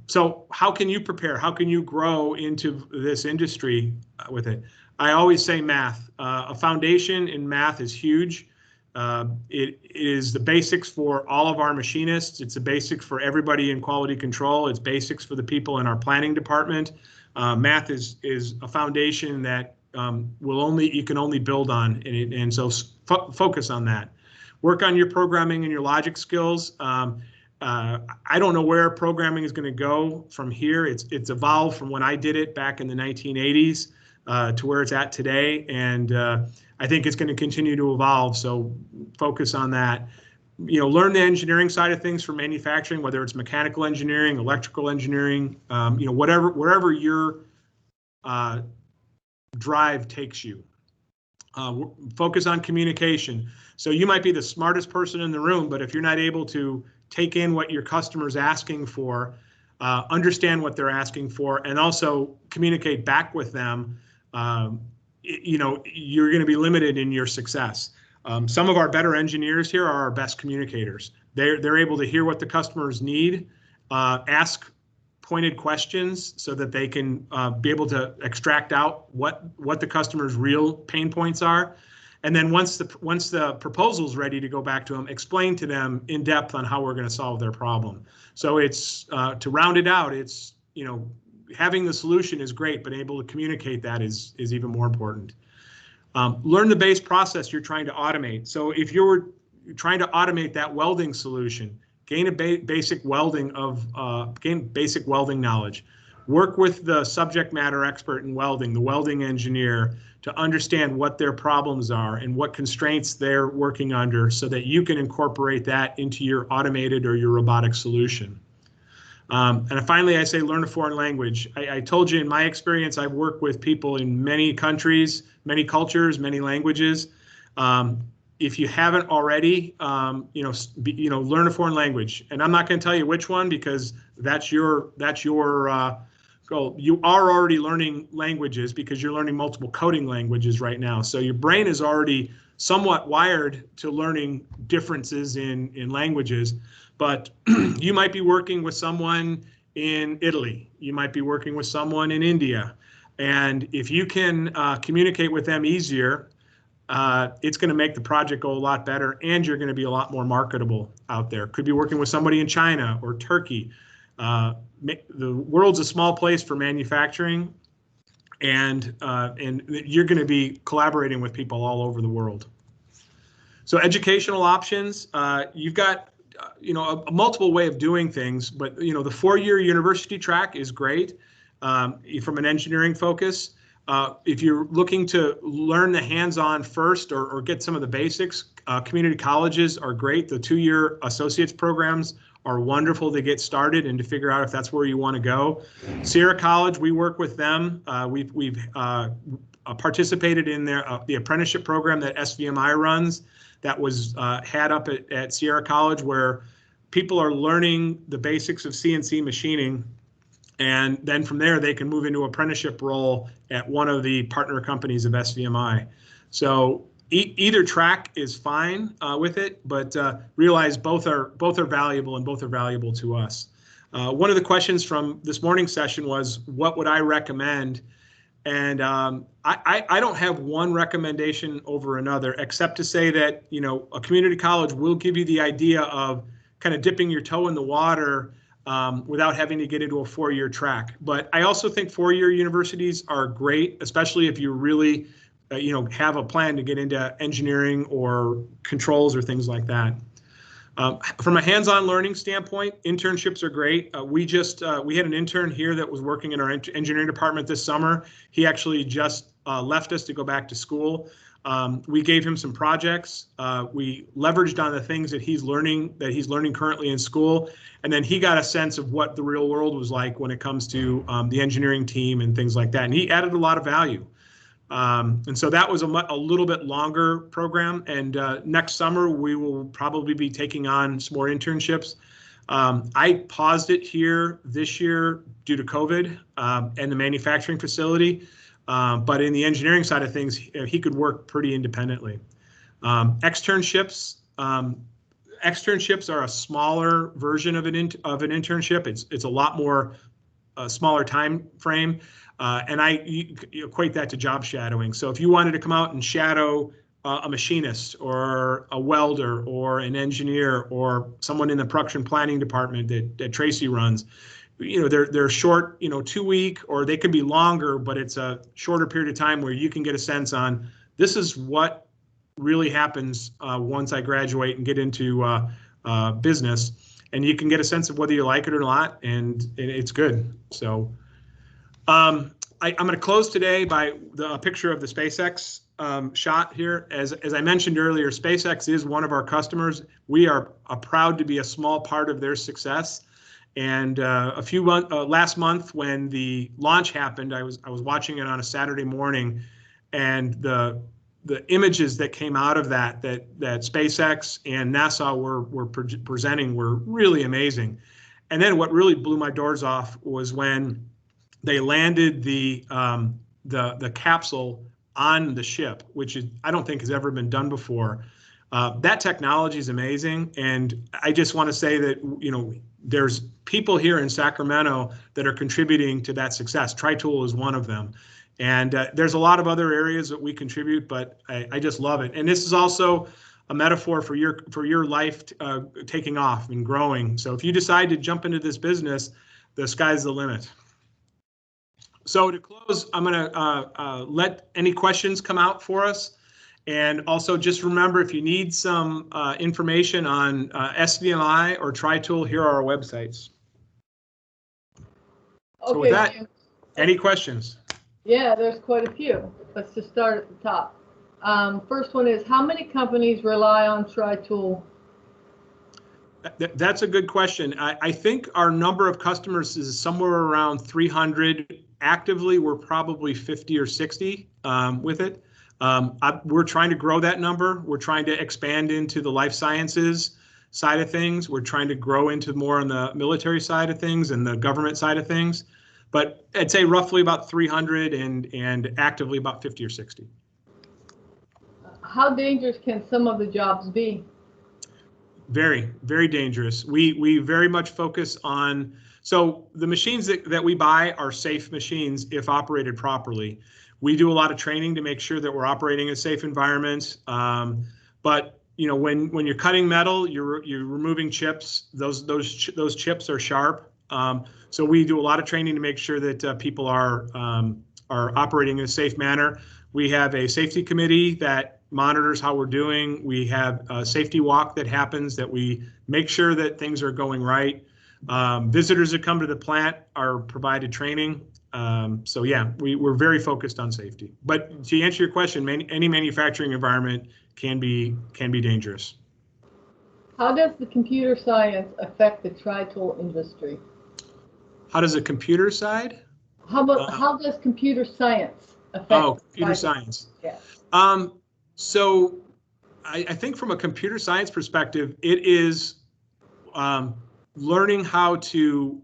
So how can you prepare? How can you grow into this industry with it? I always say math. A foundation in math is huge. It is the basics for all of our machinists. It's the basics for everybody in quality control. It's basics for the people in our planning department. Math is a foundation that you can only build on, and so focus on that. Work on your programming and your logic skills. I don't know where programming is going to go from here. It's evolved from when I did it back in the 1980s to where it's at today, and I think it's going to continue to evolve. So focus on that. Learn the engineering side of things for manufacturing, whether it's mechanical engineering, electrical engineering, wherever your drive takes you. Focus on communication. So you might be the smartest person in the room, but if you're not able to take in what your customer's asking for, understand what they're asking for, and also communicate back with them, you're going to be limited in your success. Some of our better engineers here are our best communicators. They're able to hear what the customers need, ask pointed questions so that they can be able to extract out what the customer's real pain points are. And then once the proposal's ready to go back to them, explain to them in depth on how we're going to solve their problem. So it's to round it out, it's having the solution is great, but able to communicate that is even more important. Learn the base process you're trying to automate. So if you're trying to automate that welding solution, gain basic welding knowledge. Work with the subject matter expert in welding, the welding engineer, to understand what their problems are and what constraints they're working under so that you can incorporate that into your automated or your robotic solution. And finally, I say learn a foreign language. I told you in my experience, I've worked with people in many countries, many cultures, many languages. If you haven't already, learn a foreign language. And I'm not going to tell you which one because that's your goal. You are already learning languages because you're learning multiple coding languages right now. So your brain is already somewhat wired to learning differences in languages. But you might be working with someone in Italy. You might be working with someone in India. And if you can communicate with them easier, it's going to make the project go a lot better, and you're going to be a lot more marketable out there. Could be working with somebody in China or Turkey. The world's a small place for manufacturing, and you're going to be collaborating with people all over the world. So educational options, you've got a multiple way of doing things, but the 4-year university track is great from an engineering focus. If you're looking to learn the hands-on first or get some of the basics, community colleges are great. The 2-year associates programs are wonderful to get started and to figure out if that's where you want to go. Sierra College, we work with them. We've participated in the apprenticeship program that SVMI runs that was had up at Sierra College, where people are learning the basics of CNC machining, and then from there they can move into apprenticeship role at one of the partner companies of SVMI. So either track is fine with it, but realize both are valuable, and both are valuable to us. One of the questions from this morning's session was, what would I recommend? And I don't have one recommendation over another, except to say that a community college will give you the idea of kind of dipping your toe in the water without having to get into a 4-year track. But I also think 4-year universities are great, especially if you really have a plan to get into engineering or controls or things like that. From a hands-on learning standpoint, internships are great. We had an intern here that was working in our engineering department this summer. He actually just left us to go back to school. We gave him some projects. We leveraged on the things that he's learning currently in school, and then he got a sense of what the real world was like when it comes to the engineering team and things like that. And he added a lot of value. And so that was a little bit longer program. And next summer, we will probably be taking on some more internships. I paused it here this year due to COVID and the manufacturing facility. But in the engineering side of things, he could work pretty independently. Externships are a smaller version of an internship. It's a lot more smaller time frame. And you equate that to job shadowing. So if you wanted to come out and shadow a machinist or a welder or an engineer or someone in the production planning department that Tracy runs, they're short, 2-week, or they could be longer, but it's a shorter period of time where you can get a sense on, this is what really happens once I graduate and get into business, and you can get a sense of whether you like it or not, and it's good. So. I'm going to close today by a picture of the SpaceX shot here. As I mentioned earlier, SpaceX is one of our customers. We are proud to be a small part of their success. And last month when the launch happened, I was watching it on a Saturday morning, and the images that came out of that SpaceX and NASA were presenting were really amazing. And then what really blew my doors off was when they landed the capsule on the ship, which I don't think has ever been done before. That technology is amazing, and I just want to say that there's people here in Sacramento that are contributing to that success. TriTool is one of them, and there's a lot of other areas that we contribute, but I just love it. And this is also a metaphor for your life taking off and growing. So if you decide to jump into this business, the sky's the limit. So to close, I'm going to let any questions come out for us. And also just remember, if you need some information on SVMI or TriTool, here are our websites. Okay, so with that, any questions? Yeah, there's quite a few. Let's just start at the top. First one is, how many companies rely on TriTool? That's a good question. I think our number of customers is somewhere around 300. Actively, we're probably 50 or 60 with it. We're trying to grow that number. We're trying to expand into the life sciences side of things. We're trying to grow into more on the military side of things and the government side of things. But I'd say roughly about 300 and actively about 50 or 60. How dangerous can some of the jobs be? Very, very dangerous. We very much focus on, so the machines that we buy are safe machines if operated properly. We do a lot of training to make sure that we're operating in safe environments. But when you're cutting metal, you're removing chips. Those chips are sharp, So we do a lot of training to make sure that people are operating in a safe manner. We have a safety committee that monitors how we're doing. We have a safety walk that happens that we make sure that things are going right. Visitors that come to the plant are provided training. So yeah, we're very focused on safety. But to answer your question, any manufacturing environment can be dangerous. How does the computer science affect the tri-tool industry? How does the computer side? How does computer science affect? Oh, computer science. Yeah. So I think from a computer science perspective, it is learning how to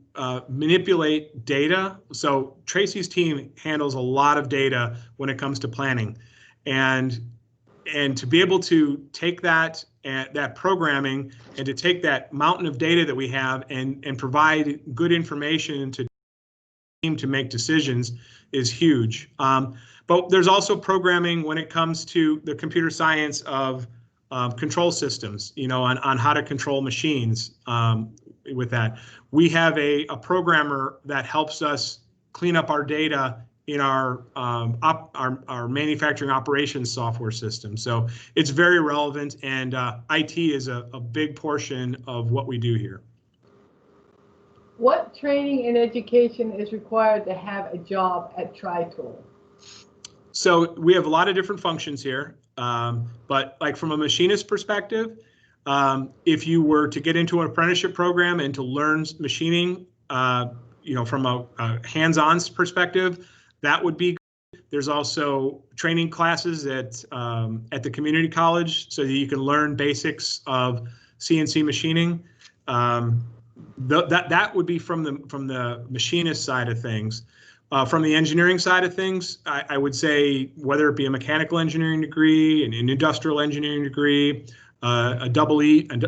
manipulate data. So Tracy's team handles a lot of data when it comes to planning, and to be able to take that programming and to take that mountain of data that we have and provide good information to team to make decisions is huge. But there's also programming when it comes to the computer science of control systems, on how to control machines. With that, we have a programmer that helps us clean up our data in our manufacturing operations software system. So it's very relevant, and IT is a big portion of what we do here. What training and education is required to have a job at Tri-Tool? So we have a lot of different functions here, but like from a machinist perspective, if you were to get into an apprenticeship program and to learn machining, from a hands-on perspective, that would be good. There's also training classes at the community college so that you can learn basics of CNC machining. That would be from the machinist side of things. From the engineering side of things, I would say whether it be a mechanical engineering degree, an industrial engineering degree, a double E, an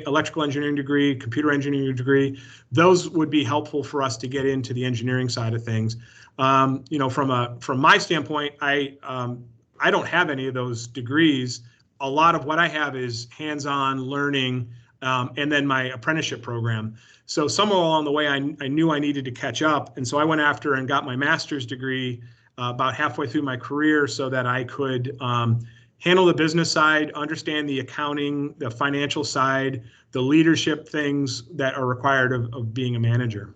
electrical engineering degree, computer engineering degree, those would be helpful for us to get into the engineering side of things. From my standpoint, I don't have any of those degrees. A lot of what I have is hands-on learning, and then my apprenticeship program. So somewhere along the way, I knew I needed to catch up, and so I went after and got my master's degree about halfway through my career so that I could handle the business side, understand the accounting, the financial side, the leadership things that are required of being a manager.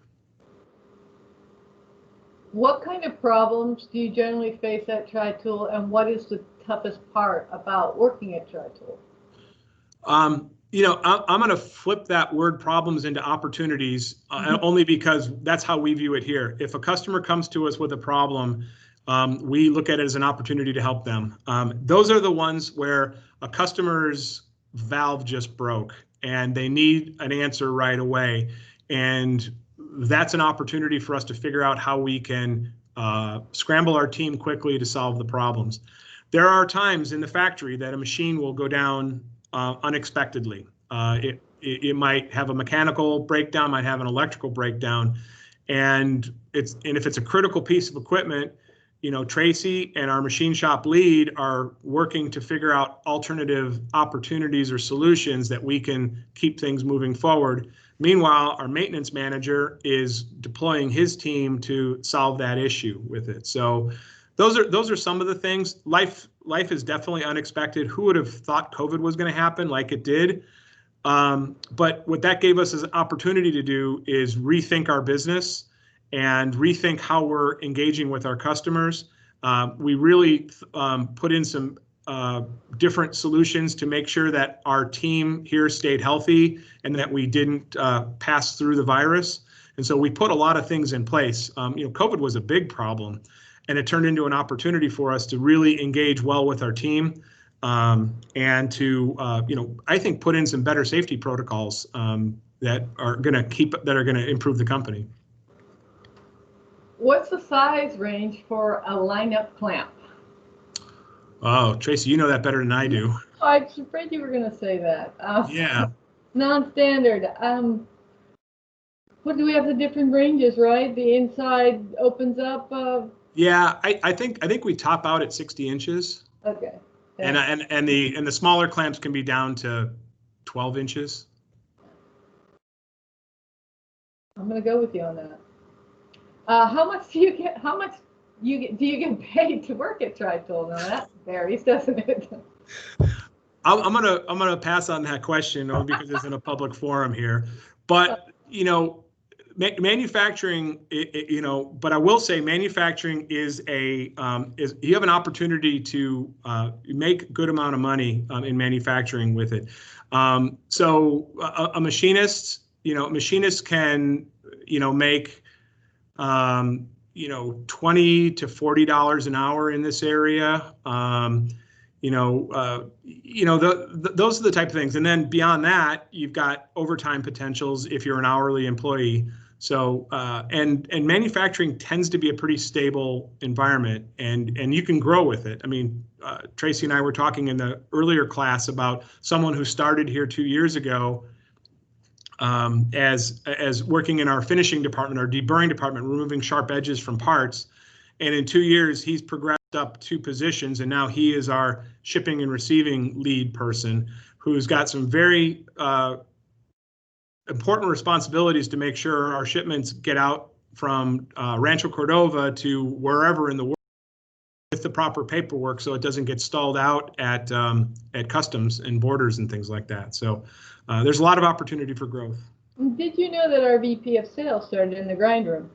What kind of problems do you generally face at Tri-Tool, and what is the toughest part about working at Tri-Tool? I'm going to flip that word problems into opportunities, only because that's how we view it here. If a customer comes to us with a problem, we look at it as an opportunity to help them. Those are the ones where a customer's valve just broke and they need an answer right away. And that's an opportunity for us to figure out how we can scramble our team quickly to solve the problems. There are times in the factory that a machine will go down unexpectedly. It might have a mechanical breakdown, might have an electrical breakdown, and if it's a critical piece of equipment, Tracy and our machine shop lead are working to figure out alternative opportunities or solutions that we can keep things moving forward. Meanwhile, our maintenance manager is deploying his team to solve that issue with it. So those are some of the things. Life is definitely unexpected. Who would have thought COVID was going to happen like it did? But what that gave us as an opportunity to do is rethink our business and rethink how we're engaging with our customers. We really put in some different solutions to make sure that our team here stayed healthy and that we didn't pass through the virus. And so we put a lot of things in place. COVID was a big problem, and it turned into an opportunity for us to really engage well with our team, and to I think put in some better safety protocols that are going to improve the company. What's the size range for a lineup clamp? Oh, Tracy, you know that better than I do. I was afraid you were going to say that. Yeah. Non-standard. What do we have the different ranges, right? The inside opens up. Yeah, I think we top out at 60 inches. Okay. Yeah. And the smaller clamps can be down to 12 inches. I'm going to go with you on that. How much do you get? How much do you get paid to work at Tri-Tool? Now that varies, doesn't it? I'm gonna pass on that question only because it's in a public forum here. But you know, manufacturing, you know, but I will say manufacturing is you have an opportunity to make a good amount of money in manufacturing with it. So a machinist, you know, machinists can, you know, make you know, $20 to $40 an hour in this area. Those are the type of things. And then beyond that, you've got overtime potentials if you're an hourly employee. So and manufacturing tends to be a pretty stable environment, and you can grow with it. I mean, Tracy and I were talking in the earlier class about someone who started here 2 years ago as working in our finishing department, our deburring department, removing sharp edges from parts. And in 2 years, he's progressed up 2 positions, and now he is our shipping and receiving lead person who's got some very important responsibilities to make sure our shipments get out from Rancho Cordova to wherever in the world with the proper paperwork, so it doesn't get stalled out at customs and borders and things like that. So there's a lot of opportunity for growth. Did you know that our VP of sales started in the grind room?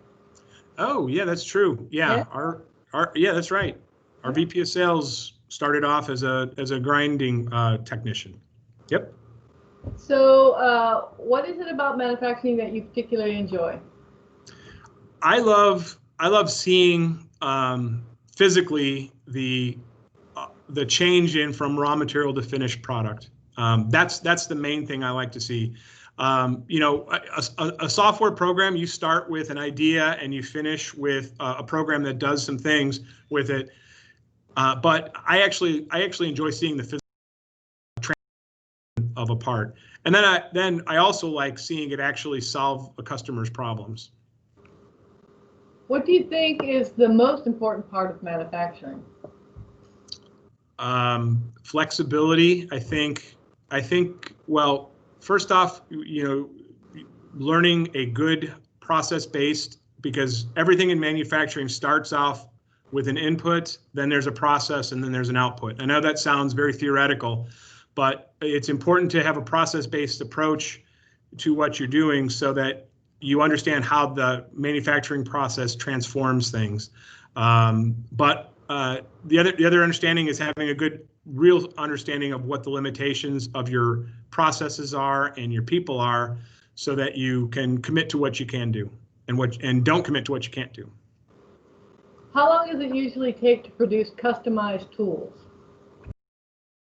Oh yeah, that's true. Yeah, yeah, that's right. Our VP of sales started off as a grinding technician. Yep. So what is it about manufacturing that you particularly enjoy? I love seeing physically the change in from raw material to finished product. That's the main thing I like to see. You know, a software program, you start with an idea and you finish with a program that does some things with it. But I actually enjoy seeing the physical of a part, and then I also like seeing it actually solve a customer's problems. What do you think is the most important part of manufacturing? Flexibility. I think. Well, first off, you know, learning a good process-based, because everything in manufacturing starts off with an input, then there's a process, and then there's an output. I know that sounds very theoretical, but it's important to have a process-based approach to what you're doing so that you understand how the manufacturing process transforms things. But the other understanding is having a good, real understanding of what the limitations of your processes are and your people are, so that you can commit to what you can do and don't commit to what you can't do. How long does it usually take to produce customized tools?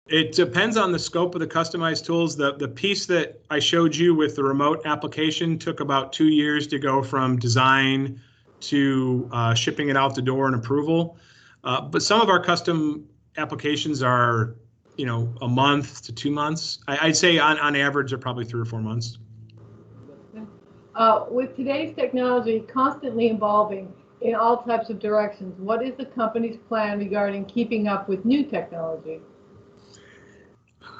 It depends on the scope of the customized tools. The piece that I showed you with the remote application took about 2 years to go from design to shipping it out the door and approval. But some of our custom applications are, you know, a month to 2 months. I'd say on average they're probably 3 or 4 months. With today's technology constantly evolving in all types of directions, what is the company's plan regarding keeping up with new technology?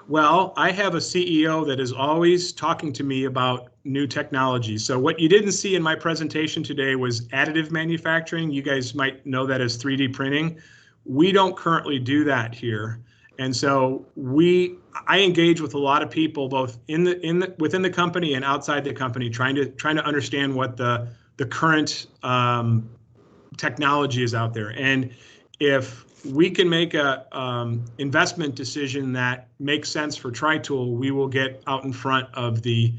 Well, I have a CEO that is always talking to me about new technology. So what you didn't see in my presentation today was additive manufacturing. You guys might know that as 3D printing. We don't currently do that here. And so I engage with a lot of people, both within the company and outside the company, trying to understand what the current technology is out there. And if we can make a investment decision that makes sense for Tri-Tool, we will get out in front of the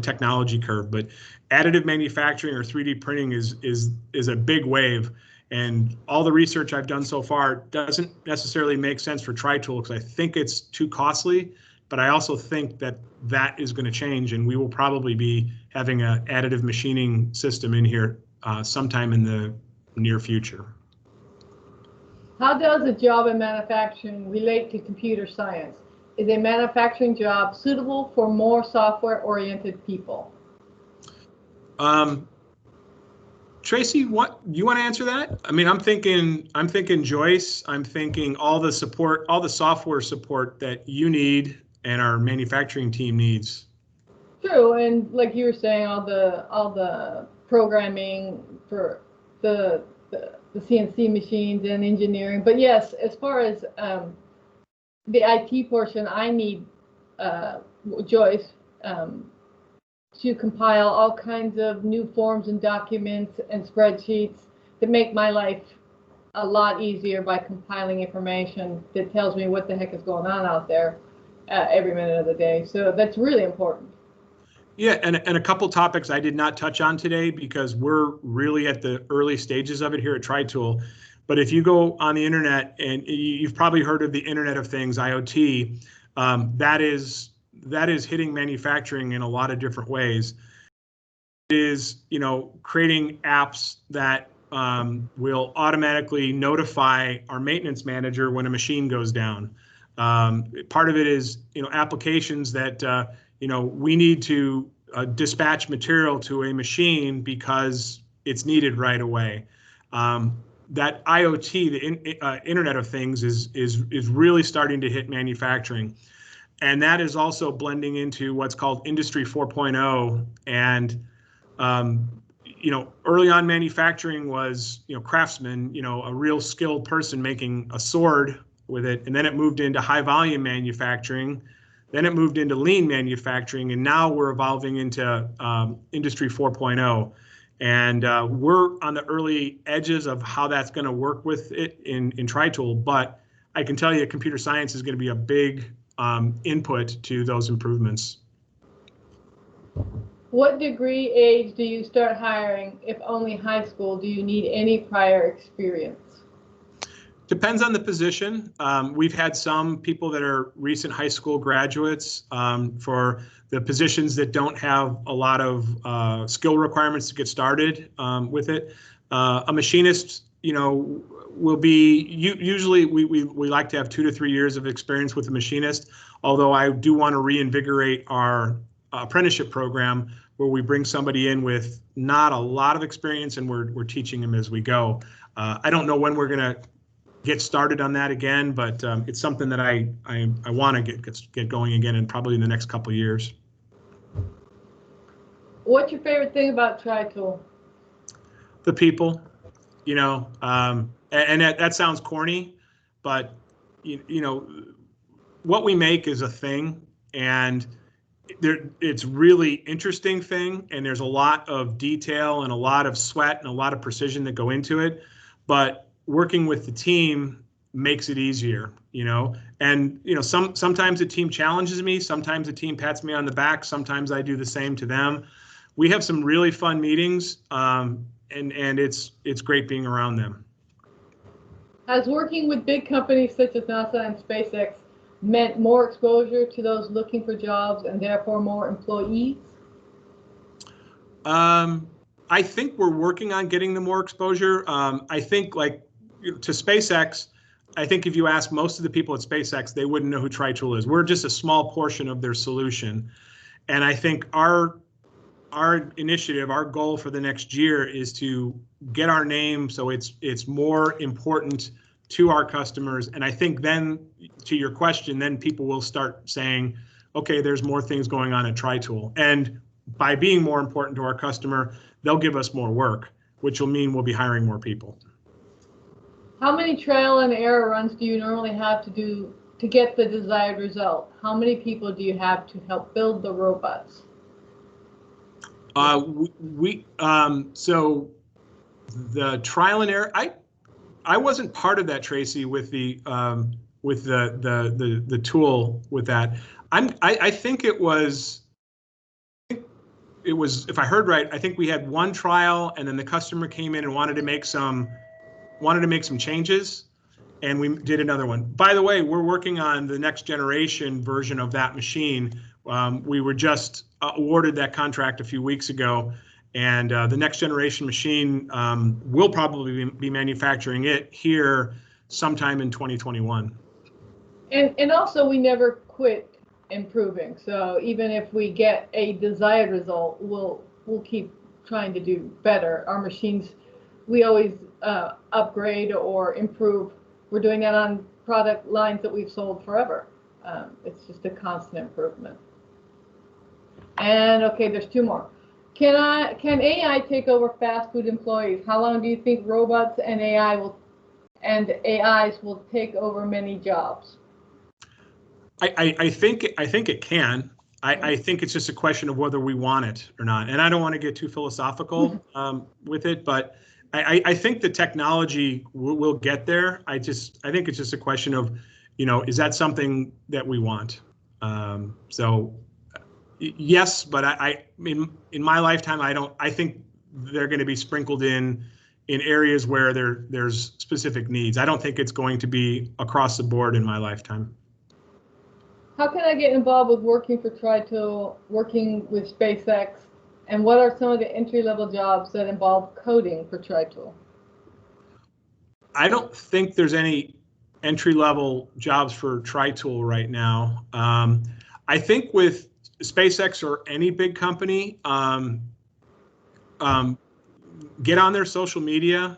technology curve. But additive manufacturing or 3D printing is a big wave, and all the research I've done so far doesn't necessarily make sense for Tri-Tool because I think it's too costly. But I also think that is going to change, and we will probably be having an additive machining system in here sometime in the near future. How does a job in manufacturing relate to computer science? Is a manufacturing job suitable for more software-oriented people? Tracy, what you want to answer that? I mean, I'm thinking Joyce. I'm thinking all the software support that you need and our manufacturing team needs. True, and like you were saying, all the programming for the CNC machines and engineering. But yes, as far as the IT portion, I need Joyce to compile all kinds of new forms and documents and spreadsheets that make my life a lot easier by compiling information that tells me what the heck is going on out there every minute of the day. So that's really important. Yeah, and a couple topics I did not touch on today because we're really at the early stages of it here at TriTool. But if you go on the internet, and you've probably heard of the Internet of Things, IoT, that is hitting manufacturing in a lot of different ways. It is, creating apps that will automatically notify our maintenance manager when a machine goes down. Part of it is, applications that we need to dispatch material to a machine because it's needed right away. That IoT, the Internet of Things, is really starting to hit manufacturing, and that is also blending into what's called Industry 4.0. And early on, manufacturing was craftsmen, a real skilled person making a sword with it, and then it moved into high volume manufacturing. Then it moved into lean manufacturing, and now we're evolving into Industry 4.0. And we're on the early edges of how that's going to work with it in TriTool. But I can tell you computer science is going to be a big input to those improvements. What degree age do you start hiring? If only high school, do you need any prior experience? Depends on the position. We've had some people that are recent high school graduates for the positions that don't have a lot of skill requirements to get started with it. A machinist, will be usually we like to have 2 to 3 years of experience with a machinist. Although I do want to reinvigorate our apprenticeship program where we bring somebody in with not a lot of experience and we're teaching them as we go. I don't know when we're going to get started on that again, but it's something that I want to get going again, and probably in the next couple of years. What's your favorite thing about TriTool? The people, and that sounds corny, but what we make is a thing, and it's really interesting thing, and there's a lot of detail and a lot of sweat and a lot of precision that go into it, but working with the team makes it easier, and sometimes the team challenges me, sometimes the team pats me on the back, sometimes I do the same to them. We have some really fun meetings, and it's great being around them. Has working with big companies such as NASA and SpaceX meant more exposure to those looking for jobs and therefore more employees? I think we're working on getting them more exposure. I think to SpaceX, I think if you ask most of the people at SpaceX, they wouldn't know who TriTool is. We're just a small portion of their solution. And I think our initiative, our goal for the next year is to get our name so it's more important to our customers. And I think then, to your question, then people will start saying, okay, there's more things going on at TriTool. And by being more important to our customer, they'll give us more work, which will mean we'll be hiring more people. How many trial and error runs do you normally have to do to get the desired result? How many people do you have to help build the robots? So the trial and error, I wasn't part of that, Tracy, with the tool with that. I think it was, if I heard right, I think we had one trial and then the customer came in and wanted to make some changes, and we did another one. By the way, we're working on the next generation version of that machine. We were just awarded that contract a few weeks ago, and the next generation machine will probably be manufacturing it here sometime in 2021. And also, we never quit improving. So even if we get a desired result, we'll keep trying to do better. Our machines, we always upgrade or improve. We're doing that on product lines that we've sold forever. It's just a constant improvement. And okay, there's two more. Can AI take over fast food employees? How long do you think robots and AIs will take over many jobs? I think it can. I think it's just a question of whether we want it or not. And I don't want to get too philosophical with it, but I think the technology will get there. I think it's just a question of, is that something that we want? So yes, but in my lifetime, I think they're going to be sprinkled in areas where there's specific needs. I don't think it's going to be across the board in my lifetime. How can I get involved with working for TriTool, working with SpaceX, and what are some of the entry-level jobs that involve coding for TriTool? I don't think there's any entry-level jobs for TriTool right now. I think with SpaceX or any big company, get on their social media.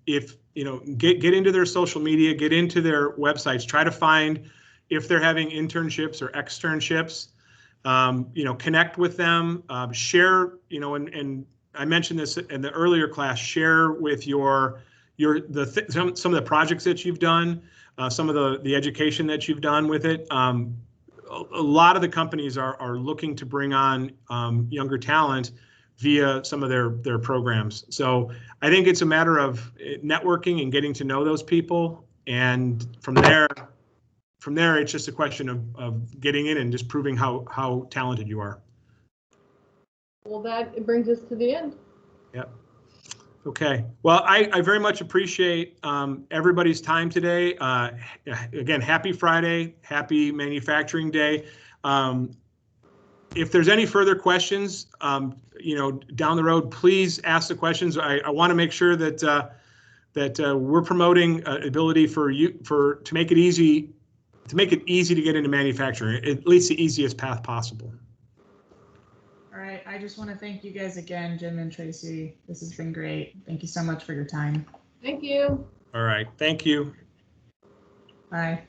If get into their social media, get into their websites, try to find if they're having internships or externships, connect with them, share, and I mentioned this in the earlier class, share with some of the projects that you've done, some of the education that you've done with it. A lot of the companies are looking to bring on younger talent via some of their programs. So I think it's a matter of networking and getting to know those people, and from there it's just a question of getting in and just proving how talented you are. Well, that brings us to the end. Yep. Okay. Well, I very much appreciate everybody's time today. Again, happy Friday, happy Manufacturing Day. If there's any further questions, down the road, please ask the questions. I want to make sure that we're promoting ability to make it easy to get into manufacturing, at least the easiest path possible. All right, I just want to thank you guys again, Jim and Tracy. This has been great. Thank you so much for your time. Thank you. All right, thank you. Bye.